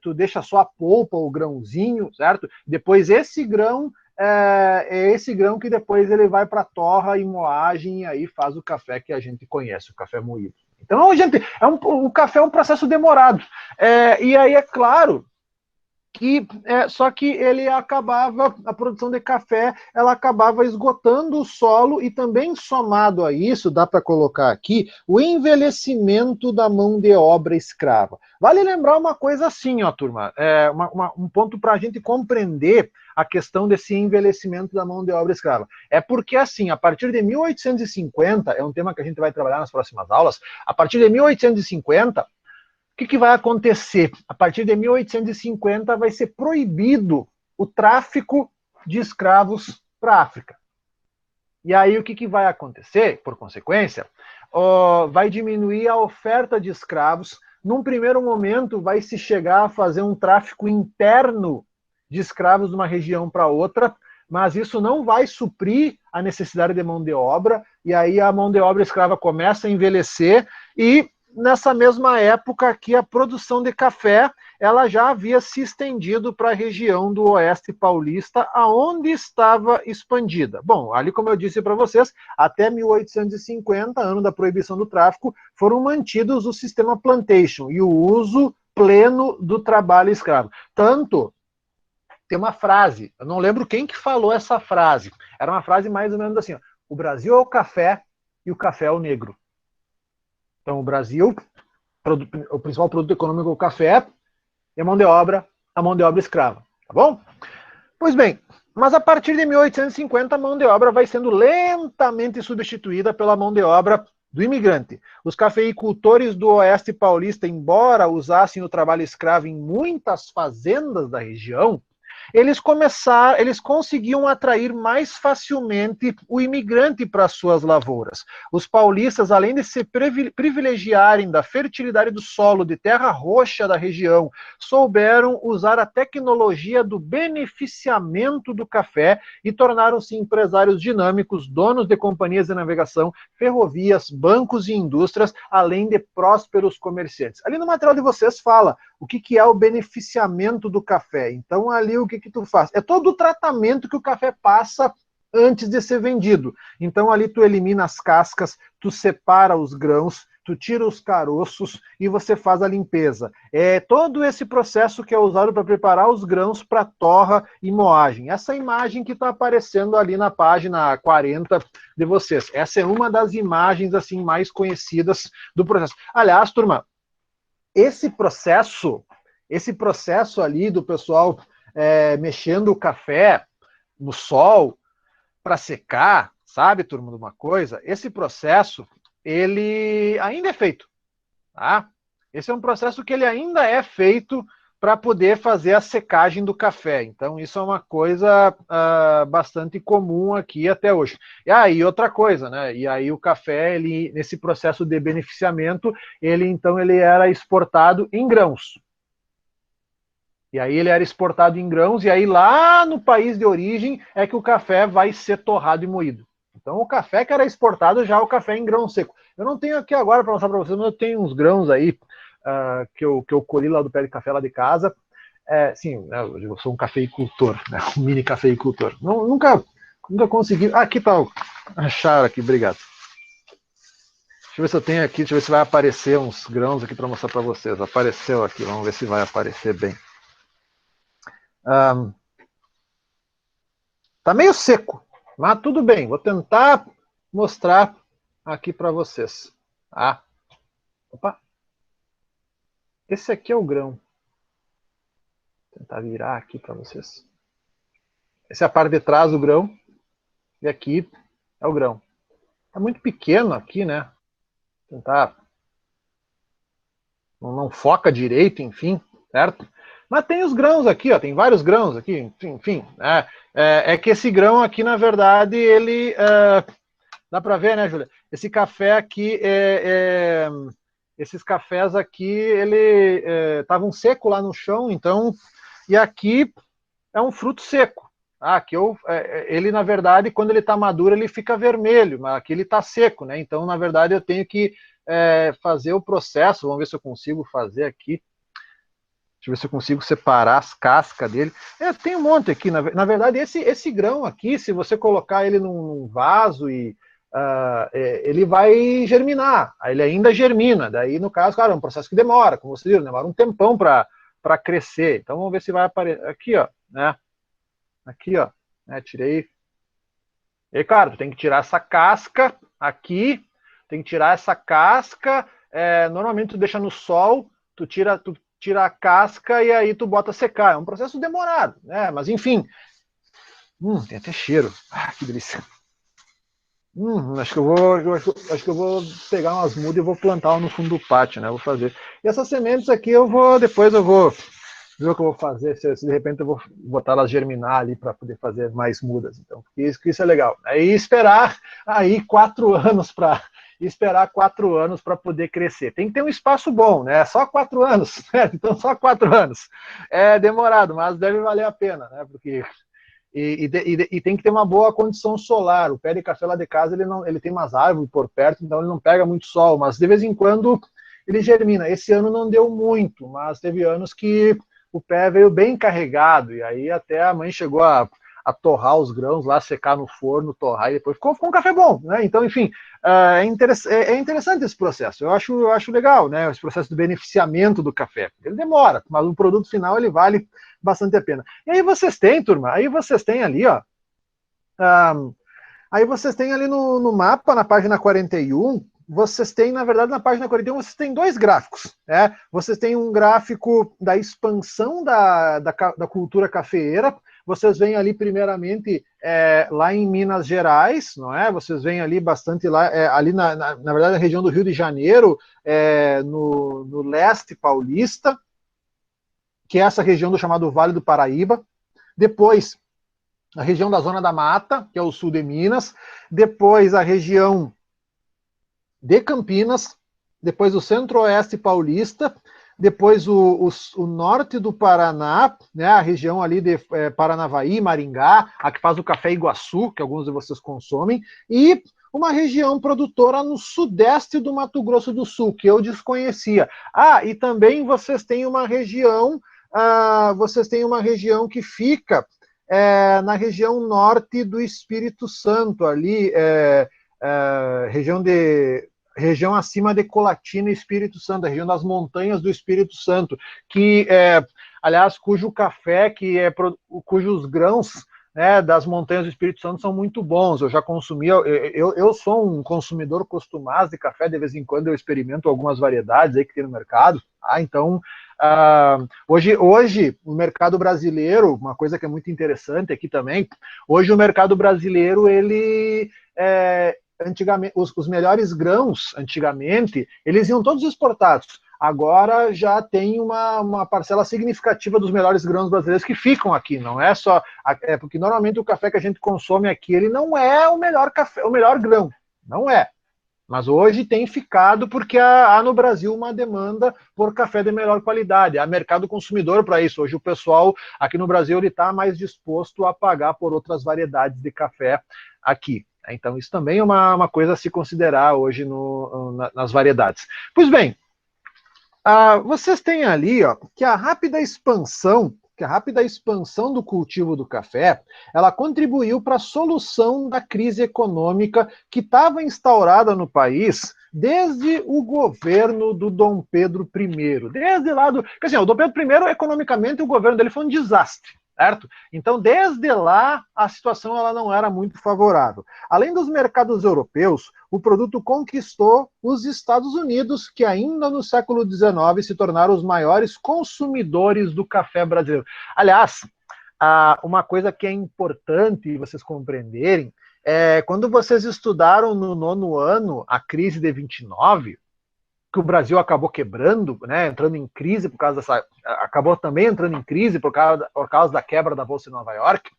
tu deixa só a polpa, o grãozinho, certo? Depois esse grão é esse grão que depois ele vai para torra e moagem e aí faz o café que a gente conhece, o café moído. Então, gente, o café é um processo demorado. E aí, é claro, que só que ele acabava, a produção de café, ela acabava esgotando o solo e também somado a isso, dá para colocar aqui, o envelhecimento da mão de obra escrava. Vale lembrar uma coisa assim, ó, turma, um ponto para a gente compreender a questão desse envelhecimento da mão de obra escrava. É porque, assim, a partir de 1850, é um tema que a gente vai trabalhar nas próximas aulas, a partir de 1850, o que vai acontecer? A partir de 1850 vai ser proibido o tráfico de escravos para a África. E aí o que vai acontecer? Por consequência, vai diminuir a oferta de escravos. Num primeiro momento, vai se chegar a fazer um tráfico interno de escravos de uma região para outra, mas isso não vai suprir a necessidade de mão de obra, e aí a mão de obra escrava começa a envelhecer e nessa mesma época aqui, a produção de café ela já havia se estendido para a região do Oeste Paulista, aonde estava expandida. Bom, ali, como eu disse para vocês, até 1850, ano da proibição do tráfico, foram mantidos o sistema plantation e o uso pleno do trabalho escravo. Tanto, tem uma frase, eu não lembro quem que falou essa frase, era uma frase mais ou menos assim, ó, o Brasil é o café e o café é o negro. Então, o Brasil, o principal produto econômico é o café e a mão de obra escrava. Tá bom? Pois bem, mas a partir de 1850, a mão de obra vai sendo lentamente substituída pela mão de obra do imigrante. Os cafeicultores do Oeste Paulista, embora usassem o trabalho escravo em muitas fazendas da região, eles conseguiam atrair mais facilmente o imigrante para suas lavouras. Os paulistas, além de se privilegiarem da fertilidade do solo de terra roxa da região, souberam usar a tecnologia do beneficiamento do café e tornaram-se empresários dinâmicos, donos de companhias de navegação, ferrovias, bancos e indústrias, além de prósperos comerciantes. Ali no material de vocês fala o que é o beneficiamento do café. Então, ali o que tu faz? É todo o tratamento que o café passa antes de ser vendido. Então, ali tu elimina as cascas, tu separa os grãos, tu tira os caroços e você faz a limpeza. É todo esse processo que é usado para preparar os grãos para torra e moagem. Essa imagem que está aparecendo ali na página 40 de vocês. Essa é uma das imagens assim mais conhecidas do processo. Aliás, turma, esse processo ali do pessoal mexendo o café no sol para secar, sabe, turma, de uma coisa? Esse processo, ele ainda é feito, tá? Esse é um processo que ele ainda é feito para poder fazer a secagem do café. Então, isso é uma coisa bastante comum aqui até hoje. E aí, outra coisa, né? E aí o café, ele, nesse processo de beneficiamento, ele era exportado em grãos. E aí ele era exportado em grãos, e aí lá no país de origem é que o café vai ser torrado e moído. Então o café que era exportado já é o café em grão seco. Eu não tenho aqui agora para mostrar para vocês, mas eu tenho uns grãos aí que eu colhi lá do pé de café lá de casa. Sim, eu sou um cafeicultor, né, um mini cafeicultor. Nunca consegui... aqui tá, acharam aqui, obrigado. Deixa eu ver se eu tenho aqui, deixa eu ver se vai aparecer uns grãos aqui para mostrar para vocês. Apareceu aqui, vamos ver se vai aparecer bem. Tá meio seco, mas tudo bem. Vou tentar mostrar aqui para vocês. Opa. Esse aqui é o grão. Vou tentar virar aqui para vocês. Essa é a parte de trás do grão. E aqui é o grão. Tá muito pequeno aqui, né? Vou tentar. Não foca direito, enfim, certo? Mas tem os grãos aqui, ó, tem vários grãos aqui, enfim. É que esse grão aqui, na verdade, ele... dá para ver, né, Júlia? Esse café aqui, esses cafés aqui, ele estavam secos lá no chão, então... E aqui é um fruto seco. Aqui ele, na verdade, quando ele está maduro, ele fica vermelho, mas aqui ele está seco, né? Então, na verdade, eu tenho que fazer o processo. Vamos ver se eu consigo fazer aqui. Deixa eu ver se eu consigo separar as cascas dele. Tem um monte aqui. Na verdade, esse grão aqui, se você colocar ele num vaso ele vai germinar. Aí ele ainda germina. Daí, no caso, claro, é um processo que demora, como vocês viram, demora um tempão para crescer. Então, vamos ver se vai aparecer. Aqui, ó, né? Aqui, ó, né? Tirei. E, cara, tu tem que tirar essa casca aqui, tem que tirar essa casca. Normalmente tu deixa no sol, tu tira a casca e aí tu bota secar. É um processo demorado, né? Mas enfim. Tem até cheiro. Que delícia. Acho que eu vou pegar umas mudas e vou plantar no fundo do pátio, né? Vou fazer. E essas sementes aqui depois eu vou ver o que eu vou fazer, se de repente eu vou botar elas germinar ali para poder fazer mais mudas. Então, isso é legal. Aí esperar aí 4 anos para poder crescer. Tem que ter um espaço bom, né? Só 4 anos, né? Então só 4 anos. É demorado, mas deve valer a pena, né? Porque e tem que ter uma boa condição solar. O pé de café lá de casa ele tem umas árvores por perto, então ele não pega muito sol, mas de vez em quando ele germina. Esse ano não deu muito, mas teve anos que o pé veio bem carregado, e aí até a mãe chegou a torrar os grãos lá, secar no forno, torrar, e depois ficou um café bom, né? Então, enfim, é interessante esse processo. Eu acho legal, né? Esse processo de beneficiamento do café. Ele demora, mas o produto final ele vale bastante a pena. E aí vocês têm, turma, aí vocês têm ali, ó, aí vocês têm ali no mapa, na página 41, vocês têm, na verdade, na página 41, vocês têm 2 gráficos. Né? Vocês têm um gráfico da expansão da cultura cafeeira. Vocês veem ali, primeiramente, lá em Minas Gerais, não é? Vocês veem ali bastante, ali na verdade, na região do Rio de Janeiro, no leste paulista, que é essa região do chamado Vale do Paraíba. Depois, a região da Zona da Mata, que é o sul de Minas. Depois, a região de Campinas, depois o centro-oeste paulista, depois o norte do Paraná, né, a região ali de Paranavaí, Maringá, a que faz o café Iguaçu, que alguns de vocês consomem, e uma região produtora no sudeste do Mato Grosso do Sul, que eu desconhecia. E também vocês têm uma região, que fica na região norte do Espírito Santo, ali, região acima de Colatina e Espírito Santo, a região das montanhas do Espírito Santo, que, aliás, cujo café, cujos grãos, né, das montanhas do Espírito Santo são muito bons. Eu já consumi, eu sou um consumidor acostumado de café, de vez em quando eu experimento algumas variedades aí que tem no mercado. Então, hoje o mercado brasileiro, uma coisa que é muito interessante aqui também, hoje o mercado brasileiro, ele antigamente, os melhores grãos, antigamente, eles iam todos exportados. Agora já tem uma parcela significativa dos melhores grãos brasileiros que ficam aqui, não é só... porque normalmente o café que a gente consome aqui, ele não é o melhor café, o melhor grão, não é. Mas hoje tem ficado porque há no Brasil uma demanda por café de melhor qualidade. Há mercado consumidor para isso. Hoje o pessoal aqui no Brasil está mais disposto a pagar por outras variedades de café aqui. Então isso também é uma coisa a se considerar hoje nas variedades. Pois bem, vocês têm ali, ó, que a rápida expansão do cultivo do café, ela contribuiu para a solução da crise econômica que estava instaurada no país desde o governo do Dom Pedro I. Desde lá do... Porque, assim, o Dom Pedro I, economicamente, o governo dele foi um desastre. Certo? Então, desde lá, a situação ela não era muito favorável. Além dos mercados europeus, o produto conquistou os Estados Unidos, que ainda no século XIX se tornaram os maiores consumidores do café brasileiro. Aliás, uma coisa que é importante vocês compreenderem é quando vocês estudaram no 9º ano a crise de 29, que o Brasil acabou quebrando, né, entrando em crise por causa dessa, acabou também entrando em crise por causa da quebra da Bolsa de Nova York,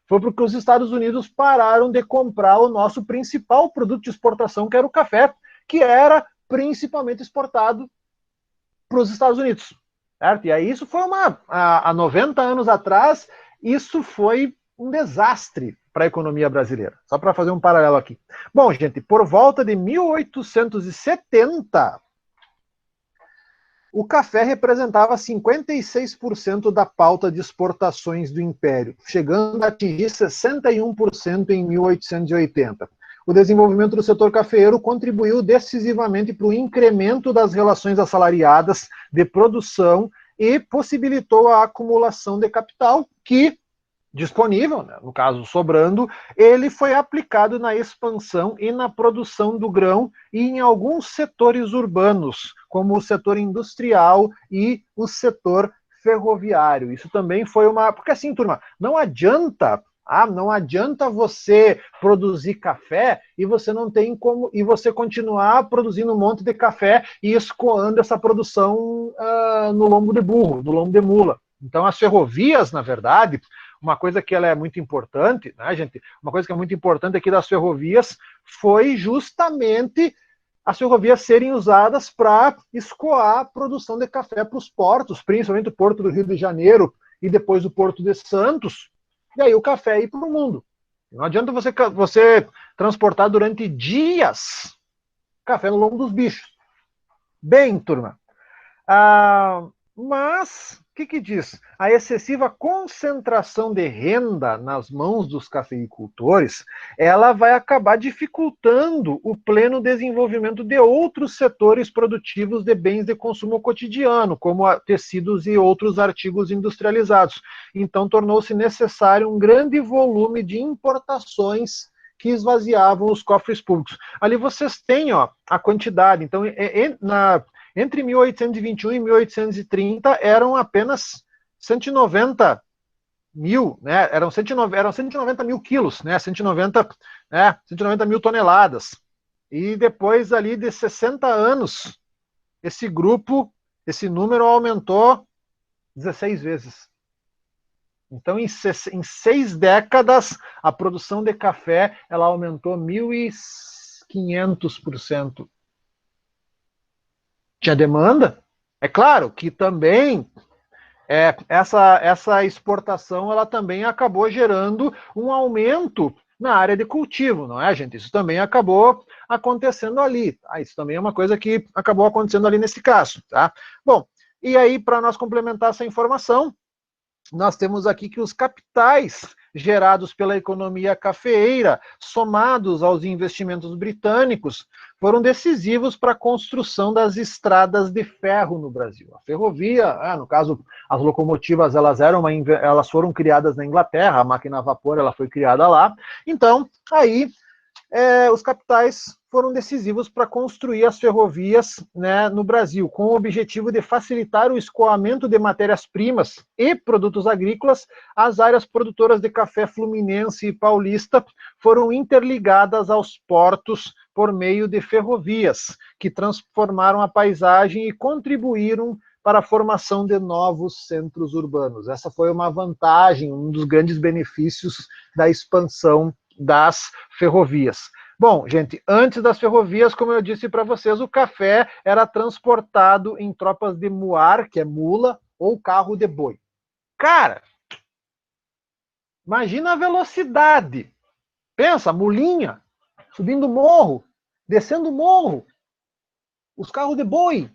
foi porque os Estados Unidos pararam de comprar o nosso principal produto de exportação, que era o café, que era principalmente exportado para os Estados Unidos. Certo? E aí isso foi há 90 anos atrás, isso foi um desastre para a economia brasileira. Só para fazer um paralelo aqui. Bom, gente, por volta de 1870, o café representava 56% da pauta de exportações do Império, chegando a atingir 61% em 1880. O desenvolvimento do setor cafeeiro contribuiu decisivamente para o incremento das relações assalariadas de produção e possibilitou a acumulação de capital que, disponível, né, no caso sobrando, ele foi aplicado na expansão e na produção do grão e em alguns setores urbanos, como o setor industrial e o setor ferroviário. Isso também foi uma... Porque assim, turma, não adianta você produzir café e você não tem como... E você continuar produzindo um monte de café e escoando essa produção no lombo de burro, no lombo de mula. Então, as ferrovias, na verdade, uma coisa que ela é muito importante, né, gente? Uma coisa que é muito importante aqui das ferrovias foi justamente as ferrovias serem usadas para escoar a produção de café para os portos, principalmente o Porto do Rio de Janeiro e depois o Porto de Santos, e aí o café ir para o mundo. Não adianta você transportar durante dias café no lombo dos bichos. Bem, turma, mas, o que diz? A excessiva concentração de renda nas mãos dos cafeicultores, ela vai acabar dificultando o pleno desenvolvimento de outros setores produtivos de bens de consumo cotidiano, como tecidos e outros artigos industrializados. Então, tornou-se necessário um grande volume de importações que esvaziavam os cofres públicos. Ali vocês têm a quantidade. Então, entre 1821 e 1830 eram apenas 190 mil, né? Eram 190 mil quilos, né? 190 mil toneladas. E depois ali de 60 anos, esse número aumentou 16 vezes. Então, em 6 décadas, a produção de café ela aumentou 1.500%. Tinha demanda? É claro que também essa exportação ela também acabou gerando um aumento na área de cultivo, não é, gente? Isso também acabou acontecendo ali. Isso também é uma coisa que acabou acontecendo ali nesse caso, tá? Bom, e aí, para nós complementar essa informação, nós temos aqui que os capitais gerados pela economia cafeeira, somados aos investimentos britânicos, foram decisivos para a construção das estradas de ferro no Brasil. A ferrovia, no caso, as locomotivas, elas foram criadas na Inglaterra, a máquina a vapor ela foi criada lá. Então, aí, os capitais foram decisivos para construir as ferrovias, né, no Brasil, com o objetivo de facilitar o escoamento de matérias-primas e produtos agrícolas. As áreas produtoras de café fluminense e paulista foram interligadas aos portos por meio de ferrovias, que transformaram a paisagem e contribuíram para a formação de novos centros urbanos. Essa foi uma vantagem, um dos grandes benefícios da expansão das ferrovias. Bom, gente, antes das ferrovias, como eu disse para vocês, o café era transportado em tropas de muar, que é mula, ou carro de boi. Cara, imagina a velocidade. Pensa, mulinha, subindo morro, descendo morro. Os carros de boi,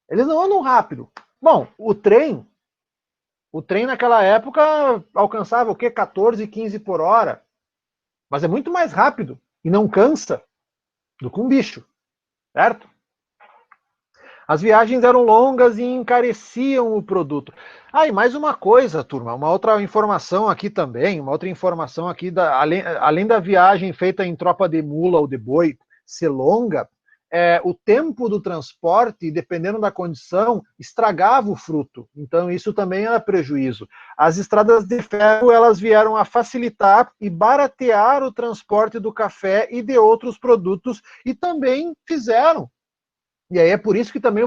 eles não andam rápido. Bom, o trem naquela época alcançava o quê? 14, 15 por hora. Mas é muito mais rápido e não cansa do que um bicho. certo? As viagens eram longas e encareciam o produto. Ah, e mais uma coisa, turma, uma outra informação aqui também, uma outra informação aqui, além da viagem feita em tropa de mula ou de boi ser longa, o tempo do transporte, dependendo da condição, estragava o fruto. Então, isso também era prejuízo. As estradas de ferro, elas vieram a facilitar e baratear o transporte do café e de outros produtos, e também fizeram. E aí é por isso que também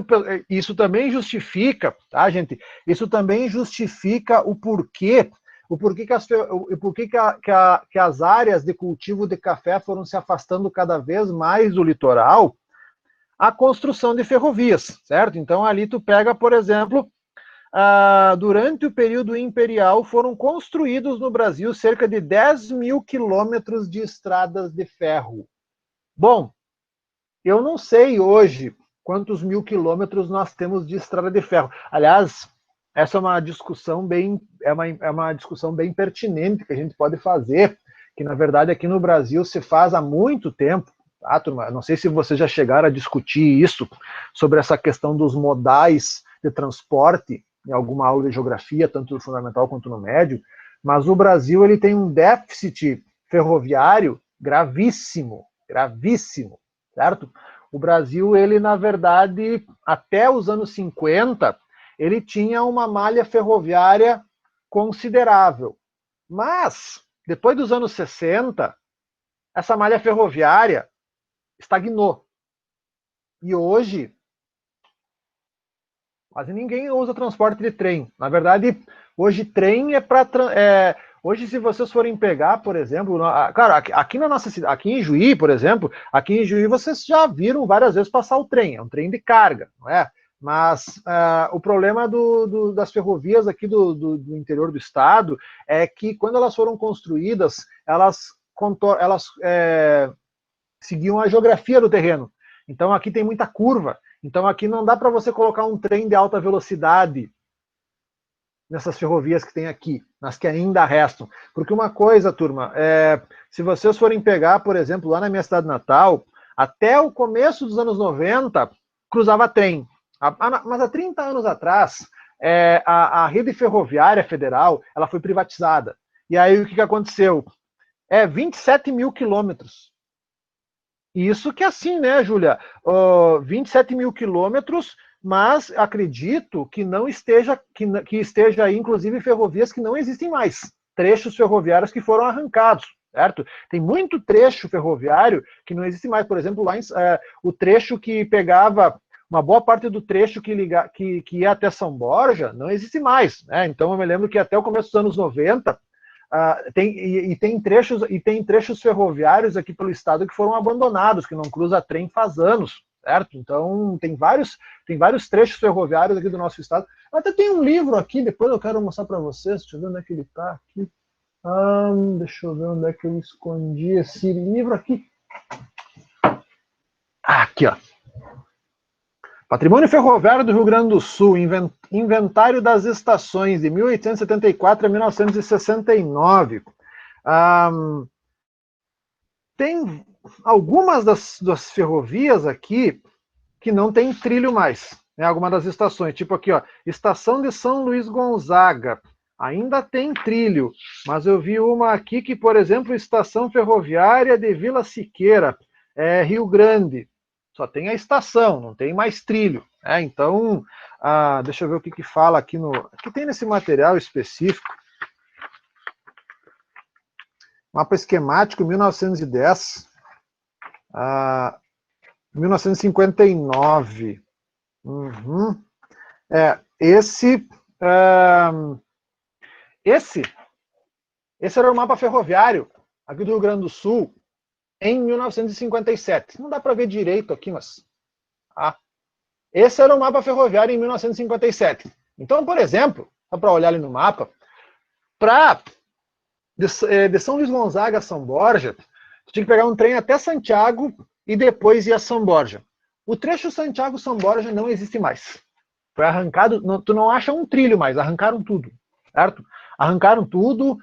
isso também justifica, tá, gente? Isso também justifica o porquê que as áreas de cultivo de café foram se afastando cada vez mais do litoral, a construção de ferrovias, certo? Então ali tu pega, por exemplo, durante o período imperial foram construídos no Brasil cerca de 10 mil quilômetros de estradas de ferro. Bom, eu não sei hoje quantos mil quilômetros nós temos de estrada de ferro. Aliás, essa é uma discussão uma discussão bem pertinente que a gente pode fazer, que na verdade aqui no Brasil se faz há muito tempo. Tá, turma? Não sei se vocês já chegaram a discutir isso, sobre essa questão dos modais de transporte, em alguma aula de geografia, tanto no fundamental quanto no médio, mas o Brasil ele tem um déficit ferroviário gravíssimo, gravíssimo, certo? O Brasil, ele, na verdade, até os anos 50, ele tinha uma malha ferroviária considerável. Mas, depois dos anos 60, essa malha ferroviária estagnou. E hoje, quase ninguém usa transporte de trem. Na verdade, hoje trem é para... hoje, se vocês forem pegar, por exemplo, claro, aqui na nossa cidade, aqui em Juí, por exemplo, aqui em Juí vocês já viram várias vezes passar o trem, é um trem de carga, não é? Mas o problema das ferrovias aqui do interior do estado é que quando elas foram construídas, elas seguiam a geografia do terreno. Então aqui tem muita curva. Então aqui não dá para você colocar um trem de alta velocidade nessas ferrovias que tem aqui, nas que ainda restam. Porque uma coisa, turma, se vocês forem pegar, por exemplo, lá na minha cidade natal, até o começo dos anos 90, cruzava trem. Mas há 30 anos atrás, a rede ferroviária federal ela foi privatizada. E aí o que aconteceu? 27 mil quilômetros. Isso que é assim, né, Júlia? 27 mil quilômetros, mas acredito que não esteja, que esteja aí, inclusive, ferrovias que não existem mais. Trechos ferroviários que foram arrancados, certo? Tem muito trecho ferroviário que não existe mais. Por exemplo, lá o trecho que pegava, uma boa parte do trecho que ia até São Borja, não existe mais, né? Então eu me lembro que até o começo dos anos 90, tem trechos ferroviários aqui pelo estado que foram abandonados, que não cruza trem faz anos, certo? Então tem vários trechos ferroviários aqui do nosso estado. Até tem um livro aqui, depois eu quero mostrar para vocês, deixa eu ver onde é que ele está aqui. Deixa eu ver onde é que eu escondi esse livro aqui. Aqui, ó. Patrimônio Ferroviário do Rio Grande do Sul, Inventário das Estações, de 1874 a 1969. Tem algumas das ferrovias aqui que não tem trilho mais, né? Algumas das estações, tipo aqui, ó, Estação de São Luís Gonzaga, ainda tem trilho, mas eu vi uma aqui que, por exemplo, Estação Ferroviária de Vila Siqueira, Rio Grande, só tem a estação, não tem mais trilho, né? Então, deixa eu ver o que fala aqui aqui tem nesse material específico. Mapa esquemático 1910, 1959. Esse era o mapa ferroviário aqui do Rio Grande do Sul em 1957. Não dá para ver direito aqui, mas esse era o mapa ferroviário em 1957. Então, por exemplo, só para olhar ali no mapa, de São Luís Gonzaga a São Borja, tu tinha que pegar um trem até Santiago e depois ir a São Borja. O trecho Santiago-São Borja não existe mais. Foi arrancado, tu não acha um trilho mais, arrancaram tudo, certo? Arrancaram tudo,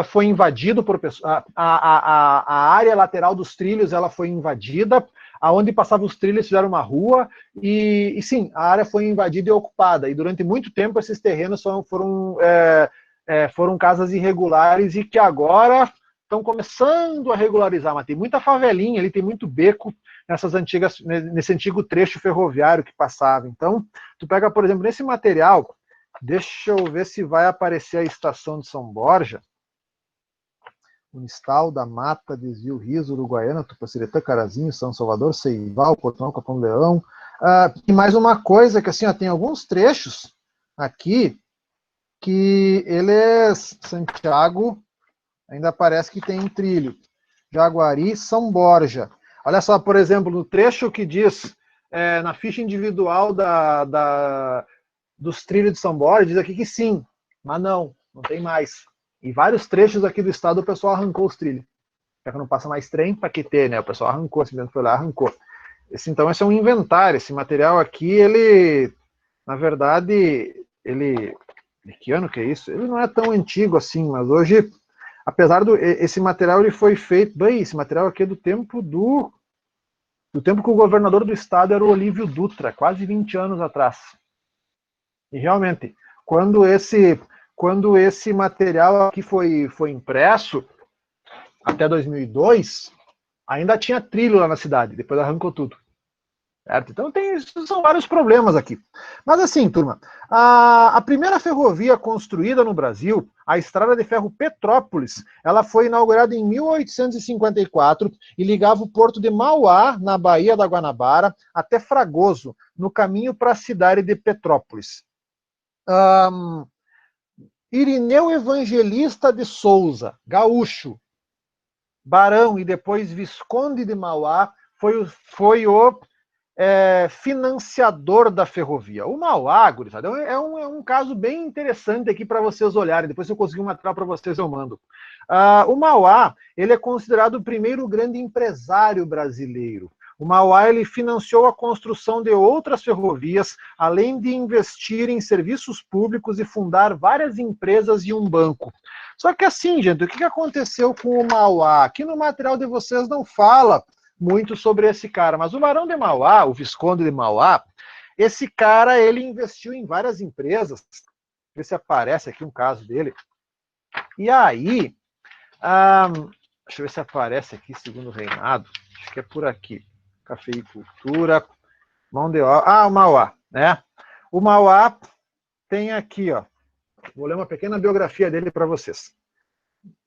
foi invadido por pessoas, a área lateral dos trilhos ela foi invadida, aonde passavam os trilhos, fizeram uma rua, e sim, a área foi invadida e ocupada, e durante muito tempo esses terrenos foram casas irregulares, e que agora estão começando a regularizar, mas tem muita favelinha, ali tem muito beco, nesse antigo trecho ferroviário que passava. Então, tu pega, por exemplo, nesse material, deixa eu ver se vai aparecer a estação de São Borja, Unistal, da Mata, Desvio Riso, Uruguaiana, Tupaciretã, Carazinho, São Salvador, Ceival, Portão, Capão do Leão. E mais uma coisa, que assim, ó, tem alguns trechos aqui que ele é Santiago, ainda parece que tem trilho. Jaguari, São Borja. Olha só, por exemplo, no trecho que diz, na ficha individual dos trilhos de São Borja, diz aqui que sim, mas não tem mais. Em vários trechos aqui do estado, o pessoal arrancou os trilhos. Já que não passa mais trem, para que ter, né? O pessoal arrancou, simplesmente foi lá, arrancou. Então, esse é um inventário. Esse material aqui, ele, na verdade, de que ano que é isso? Ele não é tão antigo assim, mas hoje, apesar esse material, ele foi feito, bem, esse material aqui é do tempo que o governador do estado era o Olívio Dutra, quase 20 anos atrás. E realmente, quando esse material aqui foi impresso, até 2002, ainda tinha trilho lá na cidade, depois arrancou tudo. Certo? Então são vários problemas aqui. Mas assim, turma, a primeira ferrovia construída no Brasil, a Estrada de Ferro Petrópolis, ela foi inaugurada em 1854 e ligava o porto de Mauá, na Baía da Guanabara, até Fragoso, no caminho para a cidade de Petrópolis. Irineu Evangelista de Souza, gaúcho, barão e depois visconde de Mauá, foi o financiador da ferrovia. O Mauá, gurizada, é um caso bem interessante aqui para vocês olharem. Depois, se eu conseguir um material para vocês, eu mando. O Mauá, ele é considerado o primeiro grande empresário brasileiro. O Mauá, ele financiou a construção de outras ferrovias, além de investir em serviços públicos e fundar várias empresas e um banco. Só que assim, gente, o que aconteceu com o Mauá? Aqui no material de vocês não fala muito sobre esse cara, mas o Barão de Mauá, o Visconde de Mauá, esse cara, ele investiu em várias empresas. Ver se aparece aqui um caso dele. E aí, deixa eu ver se aparece aqui, segundo reinado, acho que é por aqui. Cafeicultura, mão de obra. O Mauá, né? O Mauá tem aqui, ó. Vou ler uma pequena biografia dele para vocês.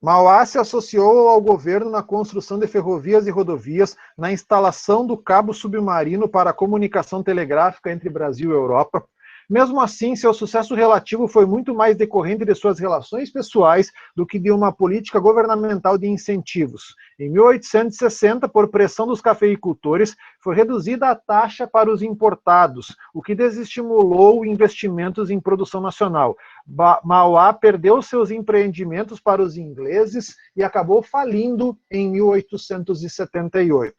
Mauá se associou ao governo na construção de ferrovias e rodovias, na instalação do cabo submarino para a comunicação telegráfica entre Brasil e Europa. Mesmo assim, seu sucesso relativo foi muito mais decorrente de suas relações pessoais do que de uma política governamental de incentivos. Em 1860, por pressão dos cafeicultores, foi reduzida a taxa para os importados, o que desestimulou investimentos em produção nacional. Mauá perdeu seus empreendimentos para os ingleses e acabou falindo em 1878.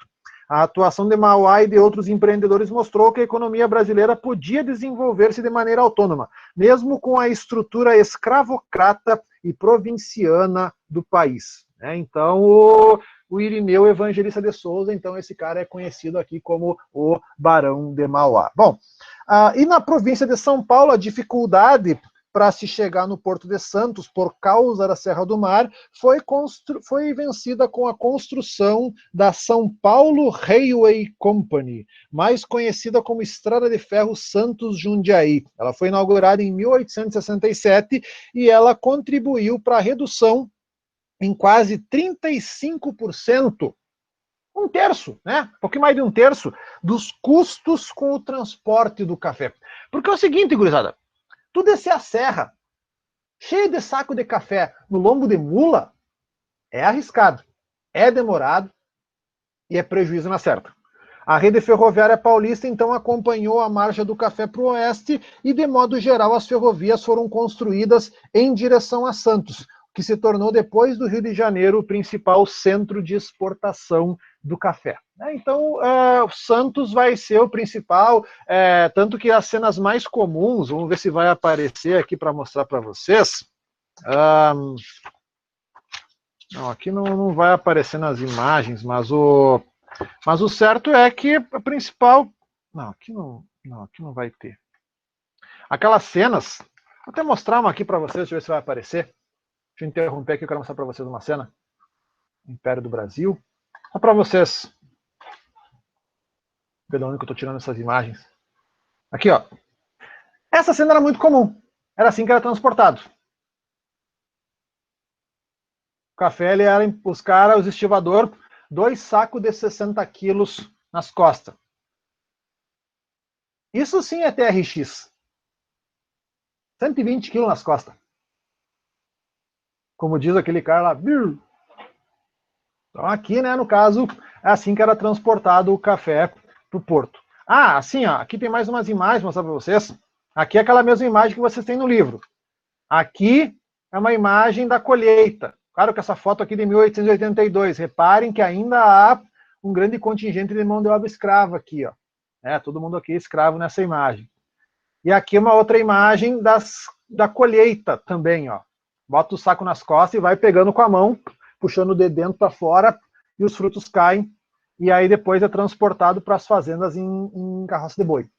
A atuação de Mauá e de outros empreendedores mostrou que a economia brasileira podia desenvolver-se de maneira autônoma, mesmo com a estrutura escravocrata e provinciana do país. Então, o Irineu Evangelista de Souza, então esse cara é conhecido aqui como o Barão de Mauá. Bom, e na província de São Paulo, a dificuldade para se chegar no Porto de Santos, por causa da Serra do Mar, foi vencida com a construção da São Paulo Railway Company, mais conhecida como Estrada de Ferro Santos-Jundiaí. Ela foi inaugurada em 1867 e ela contribuiu para a redução em quase 35%, um terço, né? Um pouquinho mais de um terço dos custos com o transporte do café. Porque é o seguinte, gurizada, tu descer a serra, cheio de saco de café no lombo de mula, é arriscado, é demorado e é prejuízo na certa. A rede ferroviária paulista, então, acompanhou a marcha do café para o oeste e, de modo geral, as ferrovias foram construídas em direção a Santos, que se tornou, depois do Rio de Janeiro, o principal centro de exportação do café. Então, Santos vai ser o principal, tanto que as cenas mais comuns, vamos ver se vai aparecer aqui para mostrar para vocês. Não, aqui não vai aparecer nas imagens, mas Mas o certo é que a principal... Não, aqui não vai ter. Aquelas cenas... Vou até mostrar uma aqui para vocês, deixa eu ver se vai aparecer. Deixa eu interromper aqui, eu quero mostrar para vocês uma cena. Império do Brasil. Só para vocês ver de onde que eu estou tirando essas imagens. Aqui, ó. Essa cena era muito comum. Era assim que era transportado. O café, ele era, os caras, os estivadores, 2 sacos de 60 quilos nas costas. Isso sim é TRX. 120 quilos nas costas. Como diz aquele cara lá. Então aqui, né, no caso, é assim que era transportado o café para o porto. Ah, assim, ó, aqui tem mais umas imagens, vou mostrar para vocês. Aqui é aquela mesma imagem que vocês têm no livro. Aqui é uma imagem da colheita. Claro que essa foto aqui é de 1882. Reparem que ainda há um grande contingente de mão de obra escrava aqui, ó. Todo mundo aqui é escravo nessa imagem. E aqui uma outra imagem da colheita também, ó. Bota o saco nas costas e vai pegando com a mão, puxando de dentro para fora, e os frutos caem, e aí depois é transportado para as fazendas em carroça de boi.